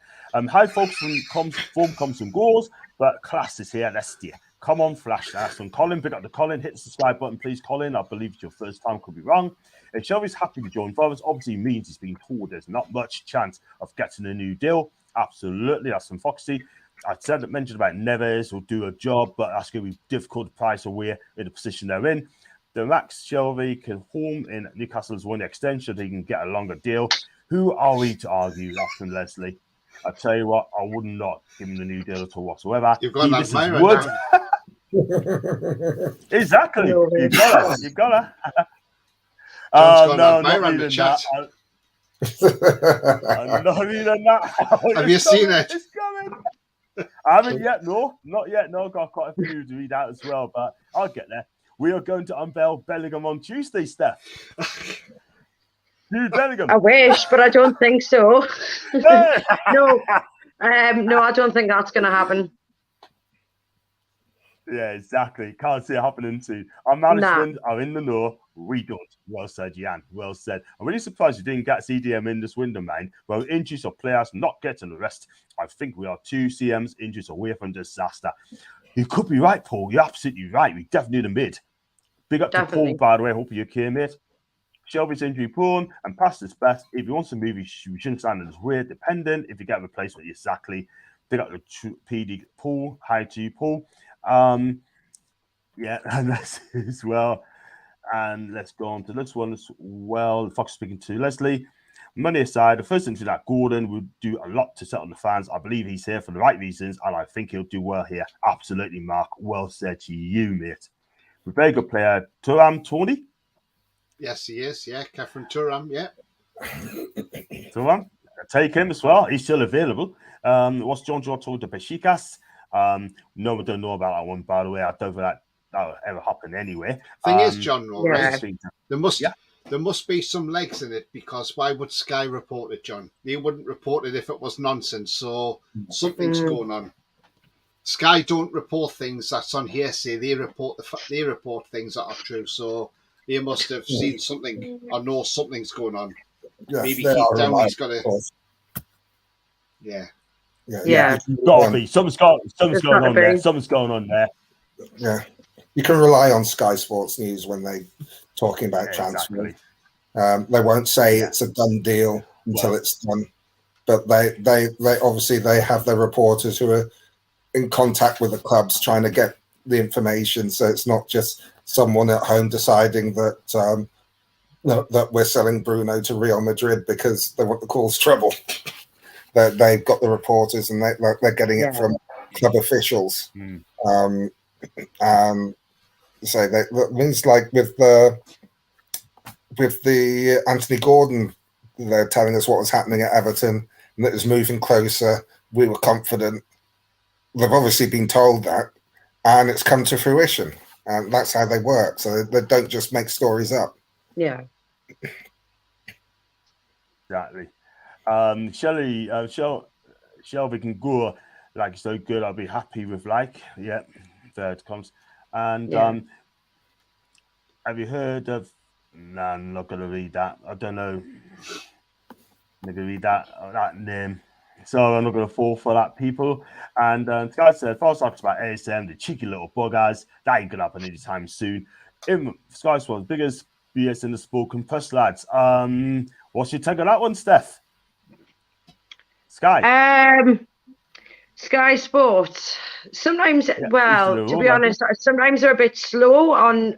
High folks form comes from goals, but class is here. Let's steer. Come on, flash. That's from Colin. Pick up the Colin. Hit the subscribe button, please, Colin. I believe it's your first time. Could be wrong. If Shelby's happy to join Fathers, obviously means he's been told there's not much chance of getting a new deal. Absolutely. That's from Foxy. I mentioned about Neves will do a job, but that's going to be difficult to price away in the position they're in. The Max Shelby can home in Newcastle's one extension. He can get a longer deal. Who are we to argue? That's from Leslie. I tell you what, I would not give him the new deal at all whatsoever. You've got that right now. Exactly. You've got her. No, not even that. Not even that. Have you seen it? It's coming. I haven't yet. No, not yet. No, I've got quite a few to read out as well, but I'll get there. We are going to unveil Bellingham on Tuesday, Steph. Dude, Bellingham. I wish, but I don't think so. No, I don't think that's going to happen. Yeah, exactly. Can't see it happening too. Our management are in the know. We don't. Well said, Jan. Well said. I'm really surprised you didn't get CDM in this window, man. Well, injuries of players not getting the rest. I think we are 2 CMs injuries away from disaster. You could be right, Paul. You're absolutely right. We definitely need a mid. Big up to Paul, by the way. Hope you're okay, mate. Shelby's injury prone and past his best. If he wants to move, he shouldn't stand in his way. Dependent. If you get a replacement, exactly. Big up to PD Paul. Hi to you, Paul. Yeah, and that's as well. And let's go on to this one as well. Fox speaking to Leslie. Money aside, the first thing is that Gordon would do a lot to set on the fans. I believe he's here for the right reasons, and I think he'll do well here. Absolutely, Mark. Well said to you, mate. A very good player. Turam, Tony? Yes, he is. Yeah, Catherine Turam, yeah. Turam, take him as well. He's still available. What's John told to Besiktas? No, we don't know about that one, by the way. I don't think that'll ever happen anyway. Thing is, John, right? There must be some legs in it, because why would Sky report it, John? They wouldn't report it if it was nonsense. So something's going on. Sky don't report things that's on hearsay. They report things that are true. So they must have seen something or know something's going on. Yes, maybe deep down he's got to. Yeah. Gotta be. Something's going on there. Something's going on there. Yeah. You can rely on Sky Sports News when they talking about transfer. Exactly. They won't say it's a done deal until it's done. But they obviously they have their reporters who are in contact with the clubs trying to get the information. So it's not just someone at home deciding that that we're selling Bruno to Real Madrid because they want to cause trouble. They've got the reporters and they're getting it from club officials. So that means like with the Anthony Gordon, they're telling us what was happening at Everton and that it was moving closer. We were confident. They've obviously been told that, and it's come to fruition. And that's how they work. So they don't just make stories up. Yeah. Exactly. Shelby can go like so good. I'll be happy with there it comes. And have you heard of? No, I'm not gonna read that. I don't know. I'm gonna read that name. So I'm not gonna fall for that, people. And Sky said, first talks about ASM, the cheeky little buggers. That ain't gonna happen anytime soon. Sky Sports biggest BS in the sport. Compressed lads. What's your take on that one, Steph? Sky. Sky Sports. Sometimes, to be honest, sometimes they're a bit slow on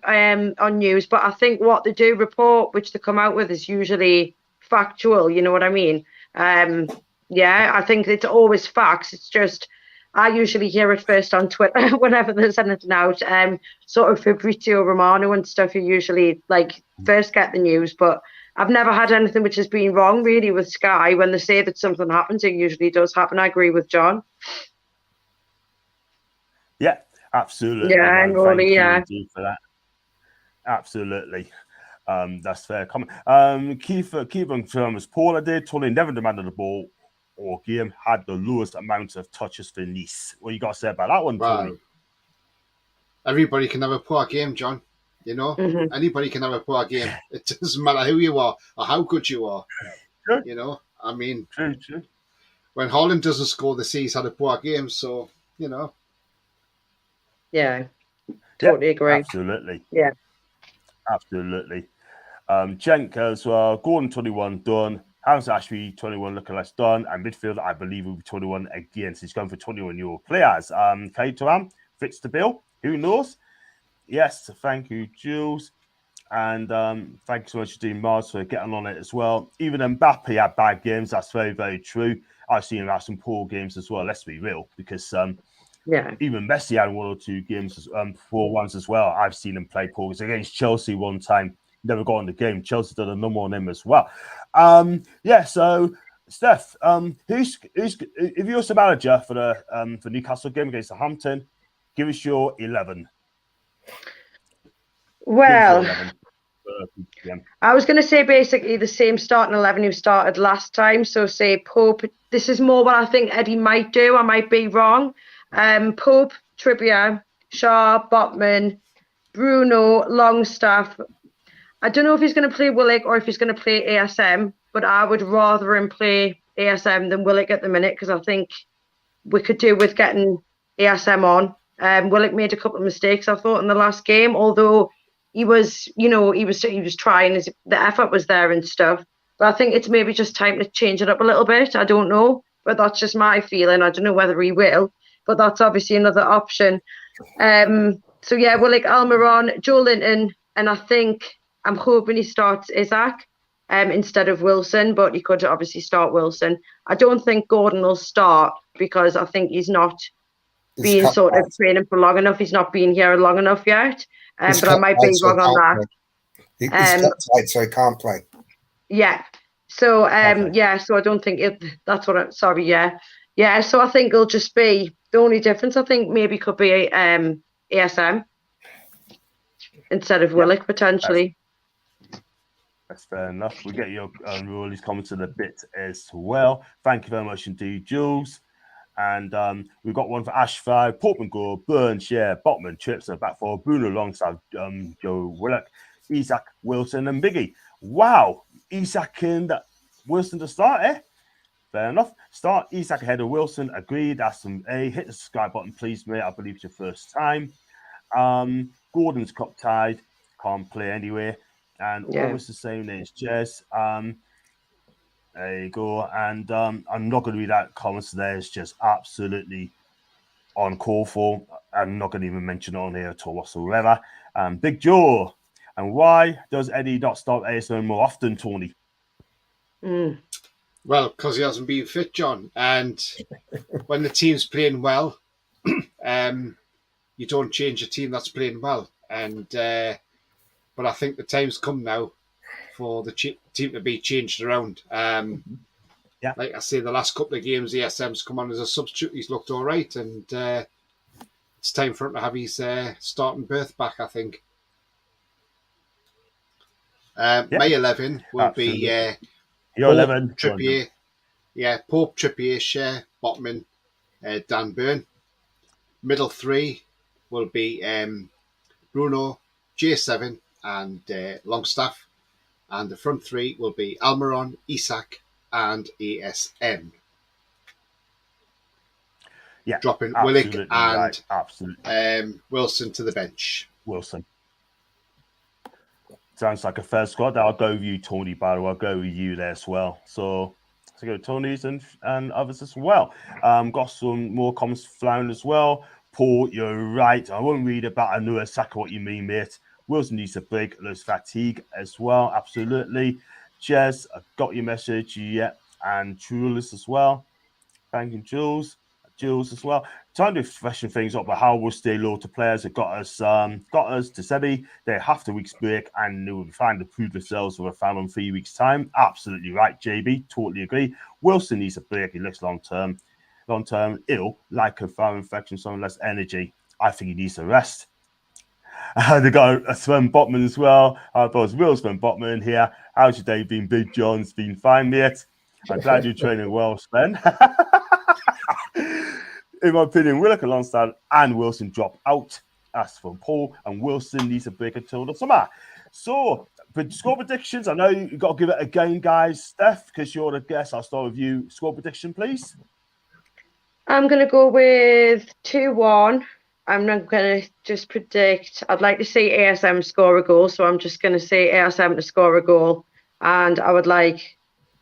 news, but I think what they do report, which they come out with, is usually factual. You know what I mean? Yeah, I think it's always facts. It's just I usually hear it first on Twitter whenever there's anything out. Sort of Fabrizio Romano and stuff. You usually like first get the news, but I've never had anything which has been wrong really with Sky. When they say that something happens, it usually does happen. I agree with John. Yeah, absolutely. Yeah, and Rolly, Thank you for that. Absolutely. That's fair comment. Keeper confirms Paula did. Tony never demanded the ball or game, had the lowest amount of touches for Nice. What you got to say about that one, Tony? Wow. Everybody can have a poor game, John. You know, anybody can have a poor game. It doesn't matter who you are or how good you are. True. You know, I mean, True. When Holland doesn't score, the C's had a poor game. So, you know. Yeah, totally agree. Absolutely. Yeah. Absolutely. Cenk as well. Gordon 21 done. Harris Ashby 21 looking less done. And midfield, I believe, will be 21 again. So he's going for 21-year-old players. Kaitoram fits the bill. Who knows? Yes, thank you, Jules. And thank you so much, Dean Mars, for getting on it as well. Even Mbappe had bad games. That's very, very true. I've seen him have some poor games as well. Let's be real, because even Messi had one or two games, poor ones as well. I've seen him play poor. Against Chelsea one time, never got in the game. Chelsea did a number on him as well. So Steph, who's if you're the manager for the for Newcastle game against Southampton, give us your 11. Well, I was going to say basically the same starting 11 who started last time. So say Pope. This is more what I think Eddie might do. I might be wrong. Pope, Trippier, Shaw, Botman, Bruno, Longstaff. I don't know if he's going to play Willock or if he's going to play ASM, but I would rather him play ASM than Willock at the minute, because I think we could do with getting ASM on. Willock made a couple of mistakes, I thought, in the last game, although he was trying, the effort was there and stuff. But I think it's maybe just time to change it up a little bit. I don't know, but that's just my feeling. I don't know whether he will, but that's obviously another option. So yeah, Willock, Almiron, Joe Linton, and I'm hoping he starts Isaac instead of Wilson, but he could obviously start Wilson. I don't think Gordon will start because I think he's not been sort of training for long enough. He's not been here long enough yet. But I might be wrong on that. He's cut tight, so he can't play. Yeah. So so I don't think that's what I'm sorry, yeah. Yeah, so I think it'll just be the only difference I think maybe could be ASM instead of Willock potentially. That's fair enough. We get your Rolys comments in a bit as well. Thank you very much indeed, Jules. And we've got one for Ashford, Portman Gore, Burns, Botman, Trips, and back for Bruno alongside Joe Willock, Isaac, Wilson, and Biggie. Wow, Isaac and Wilson to start, eh? Fair enough. Start Isaac ahead of Wilson. Agreed. Aston A. Hit the subscribe button, please, mate. I believe it's your first time. Gordon's cup tied. Can't play anyway. And almost the same name as Jez. There you go. And I'm not going to read out comments there. It's just absolutely uncalled for. I'm not going to even mention it on here at all whatsoever. Big Joe. And why does Eddie not start ASM more often, Tony? Well, because he hasn't been fit, John. And when the team's playing well, you don't change a team that's playing well. And but I think the time's come now for the team to be changed around. Like I say, the last couple of games, ESM's come on as a substitute. He's looked all right, and it's time for him to have his starting berth back, I think. My 11 will be your 11 Trippier. Pope, Trippier, Shea, Botman, Dan Burn. Middle three will be Bruno, J7, and Longstaff. And the front three will be Almiron, Isak, and ASM. Yeah, dropping Willock and right. Wilson to the bench. Wilson. Sounds like a fair squad. I'll go with you, Tony, by the way. I'll go with you there as well. So go Tony's and others as well. Got some more comments flying as well. Paul, you're right. I won't read about. I know exactly what you mean, mate. Wilson needs a break. There's fatigue as well. Absolutely. Jez, I got your message. Yeah. and Jules as well. Thank you, Jules as well. Trying to freshen things up, but how we'll stay loyal to players that got us to Sebi. They have the week's break and they will find to prove themselves with a fan on 3 weeks' time. Absolutely right, JB. Totally agree. Wilson needs a break. He looks long term ill, like a viral infection, some less energy. I think he needs a rest. They got a Sven Botman as well. I suppose real Sven Botman here. How's your day been, Big John's been fine, mate. I'm glad you're training well, Sven. In my opinion, Willock alongside and Wilson drop out. As for Paul, and Wilson needs a break until the summer. So, but score predictions, I know you've got to give it a game, guys. Steph, because you're the guest, I'll start with you. Score prediction, please. I'm going to go with 2-1. I'm not going to just predict. I'd like to see ASM score a goal, so I'm just going to say ASM to score a goal. And I would like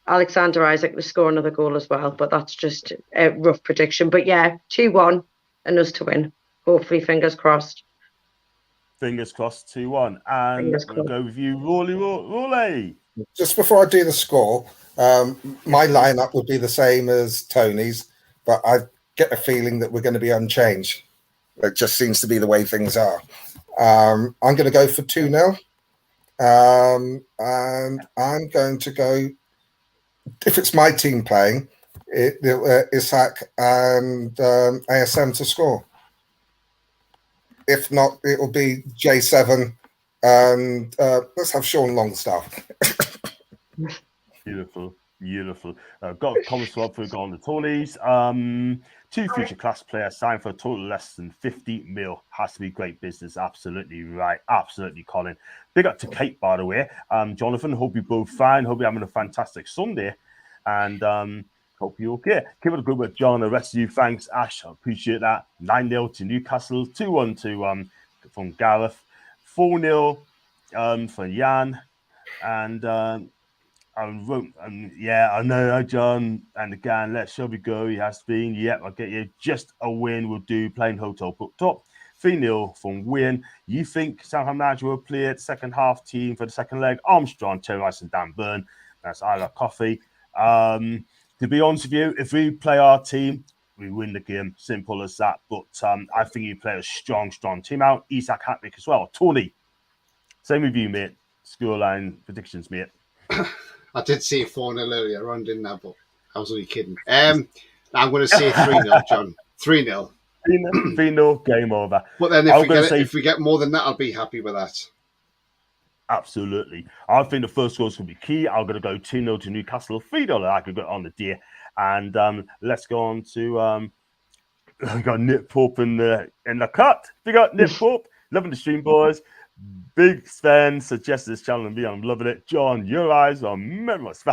Alexander Isaac to score another goal as well, but that's just a rough prediction. But yeah, 2-1 and us to win. Hopefully, fingers crossed. Fingers crossed, 2-1. And I'm going to go with you, Rolly. Just before I do the score, my lineup would be the same as Tony's, but I get a feeling that we're going to be unchanged. It just seems to be the way things are. I'm going to go for 2-0. And I'm going to go, if it's my team playing, Isak and ASM to score. If not, it will be J7 and let's have Sean Longstaff. Beautiful. Got a comment swap for on the Tonys. 2 future class players signed for a total less than 50 mil. Has to be great business. Absolutely right. Absolutely, Colin. Big up to Kate, by the way. Jonathan, hope you both fine. Hope you're having a fantastic Sunday. And hope you're okay. Keep it a good with John. The rest of you, thanks, Ash. I appreciate that. 9-0 to Newcastle. 2-1 from Gareth. 4-0 for Jan. And I know, John. And again, let Shelby go. He has been. Yep, I'll get you. Just a win will do. Plain hotel booked up. 3-0 from Wynn. You think Southampton United will play at second half team for the second leg? Armstrong, Terry Rice, and Dan Byrne. That's Isla Coffee. To be honest with you, if we play our team, we win the game. Simple as that. But I think you play a strong team out. Isak Hattrick as well. Tony, same with you, mate. Scoreline predictions, mate. I did say 4-0 earlier on, didn't I? But I was only kidding. I'm going to say 3-0, John. 3-0. 3-0, game over. But then if we get more than that, I'll be happy with that. Absolutely. I think the first goal is going to be key. I'm going to go 2-0 to Newcastle. $3 I could go on the day. And let's go on to we got Nick Pope in the cut. We got Nick Pope. Loving the stream, boys. Big Sven suggested this channel and me. I'm loving it. John, your eyes are memories.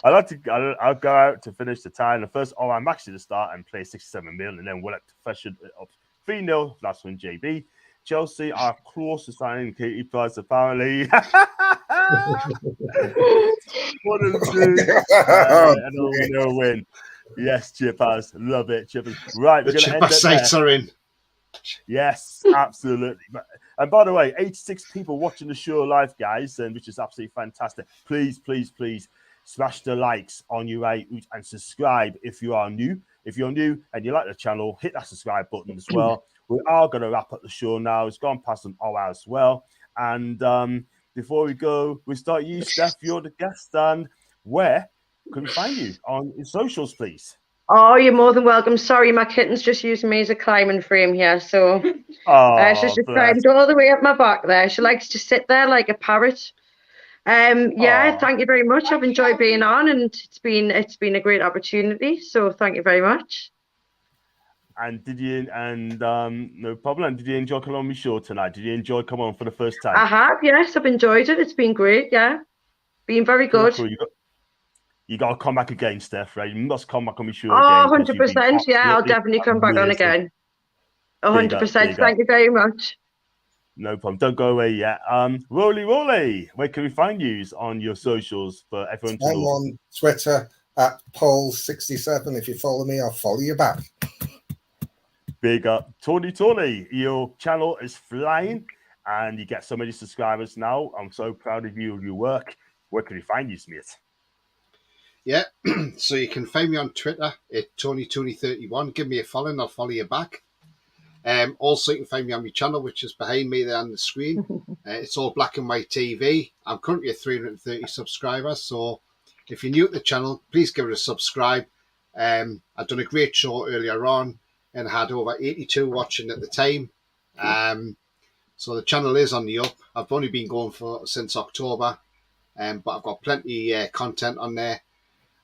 I'll go out to finish the tie. And the first, I'm actually to start and play 67 mil, and then we'll have to freshen it up. 3-0. Last one, JB. Chelsea are close to signing Katie Price, apparently. What a do. Win. Yes, Chippers. Love it, Chippers. Right, the Chipper sites are in. Yes, absolutely. And by the way, 86 people watching the show live, guys, which is absolutely fantastic. Please smash the likes on your way and subscribe if you are new. If you're new and you like the channel, hit that subscribe button as well. We are going to wrap up the show now. It's gone past an hour as well. And before we go, we start you, Steph. You're the guest. And where can we find you on your socials, please? Oh, you're more than welcome. Sorry, my kitten's just using me as a climbing frame here. So she's just climbed all the way up my back there. She likes to sit there like a parrot. Thank you very much. I've enjoyed being on, and it's been a great opportunity. So thank you very much. And no problem. And did you enjoy coming on my show tonight? Did you enjoy coming on for the first time? I have, yes. I've enjoyed it. It's been great, yeah. Been very good. Cool. You got to come back again, Steph, right? You must come back on my show again. 100%. Yeah, I'll definitely come back on again. 100%. Thank you very much. No problem. Don't go away yet. Rolly, where can we find you on your socials for everyone to know? I'm on Twitter at Poll67. If you follow me, I'll follow you back. Big up. Tony, your channel is flying and you get so many subscribers now. I'm so proud of you and your work. Where can we find you, Smith? Yeah, so you can find me on Twitter at TonyTooney31. Give me a follow and I'll follow you back. Also, you can find me on my channel, which is behind me there on the screen. It's all black and white TV. I'm currently at 330 subscribers, so if you're new to the channel, please give it a subscribe. I've done a great show earlier on and had over 82 watching at the time. So the channel is on the up. I've only been going since October, but I've got plenty content on there.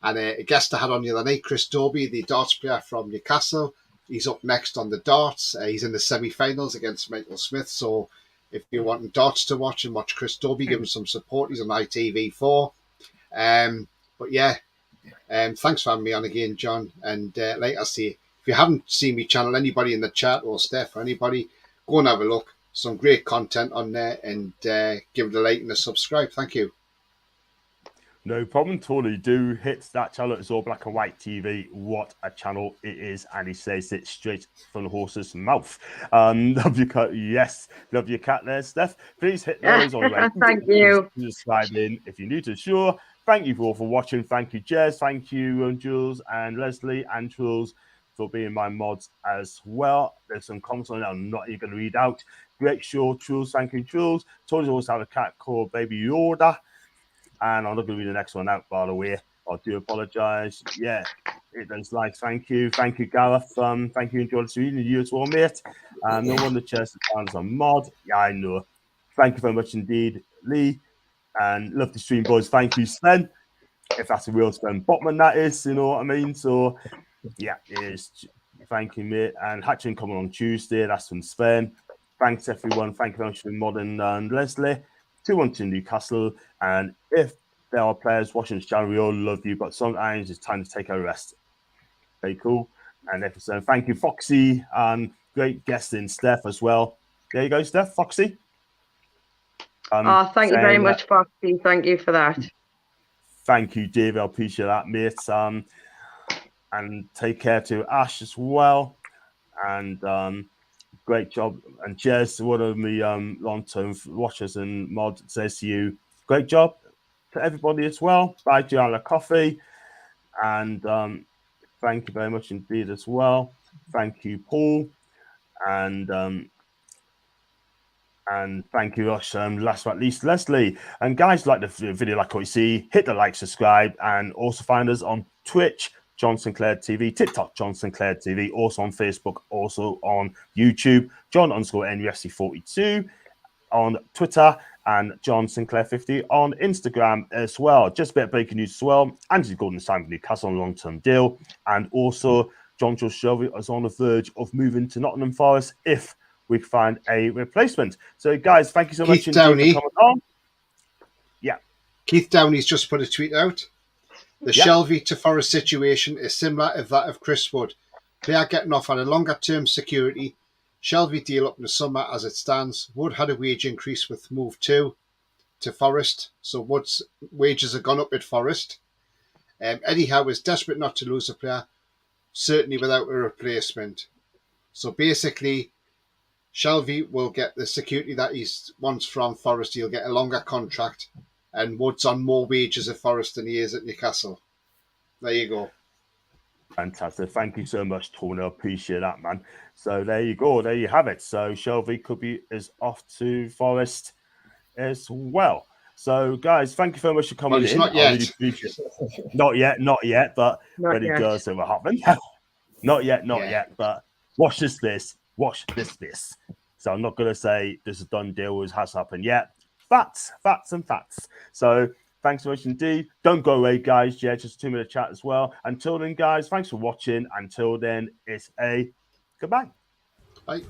And a guest I had on the other night, Chris Dobie, the darts player from Newcastle. He's up next on the darts. He's in the semi-finals against Michael Smith. So if you're wanting darts to watch and watch Chris Dobie, give him some support. He's on ITV4. But yeah, thanks for having me on again, John. And like I say, if you haven't seen my channel, anybody in the chat or Steph or anybody, go and have a look. Some great content on there, and give it a like and a subscribe. Thank you. No problem, Tony. Do hit that channel. It's all black and white TV. What a channel it is. And he says it straight from the horse's mouth. Love your cat. Yes. Love your cat there, Steph. Please hit those on the way. Thank you. Subscribe in if you're new to the show. Thank you all for watching. Thank you, Jez. Thank you, Jules and Leslie and Truls for being my mods as well. There's some comments on there I'm not even going to read out. Great show, Truls. Thank you, Truls. Tony's also have a cat called Baby Yoda. And I'm not going to read the next one out, by the way. I do apologise. Yeah, it does like. Thank you. Thank you, Gareth. Thank you, enjoyed the stream. You as well, mate. No wonder Chester fans are mod. Yeah, I know. Thank you very much indeed, Lee. And love the stream, boys. Thank you, Sven. If that's a real Sven Botman, that is, you know what I mean? So, yeah, it is. Thank you, mate. And Hatching coming on Tuesday. That's from Sven. Thanks, everyone. Thank you very much for Modern and Leslie. 2-1 Newcastle. And if there are players watching this channel, we all love you, but sometimes it's time to take a rest. Very cool. And episode. Thank you, Foxy. And great guest in Steph as well. There you go, Steph. Foxy. Thank you very much, Foxy. Thank you for that. Thank you, Dave. I appreciate that, mate. And take care to Ash as well. And great job. And Jez, one of my long-term watchers and mod, says to you, great job to everybody as well. Bye, Gianna Coffee. And thank you very much indeed as well. Thank you, Paul. And thank you, Josh. Last but not least, Leslie. And guys, like the video, like what you see, hit the like, subscribe, and also find us on Twitch, John Sinclair TV, TikTok, John Sinclair TV, also on Facebook, also on YouTube, John_NUFC42 on Twitter, and John Sinclair 50 on Instagram as well. Just a bit of breaking news as well. Anthony Gordon signed with Newcastle on a long-term deal, and also John Shelby is on the verge of moving to Nottingham Forest if we find a replacement. So, guys, thank you so much. Downey. For coming on. Yeah. Keith Downey's just put a tweet out. The Shelby to Forest situation is similar to that of Chris Wood. They are getting offered a longer-term security. Shelby deal up in the summer as it stands. Wood had a wage increase with move to Forest. So Wood's wages have gone up at Forest. Eddie Howe is desperate not to lose a player, certainly without a replacement. So basically, Shelby will get the security that he wants from Forest. He'll get a longer contract, and Wood's on more wages at Forest than he is at Newcastle. There you go. Fantastic. Thank you so much, Tony. I appreciate that, man. So there you go. There you have it. So Shelby is off to Forest as well. So, guys, thank you very much for coming in. Not yet. Not yet, but when it does, it will happen. Not yet, but watch this space. Watch this space. So I'm not going to say this is a done deal, it has happened yet. Facts. So thanks so much indeed. Don't go away, guys. Yeah, just a 2-minute chat as well. Until then, guys, thanks for watching. Until then, it's a goodbye. Bye.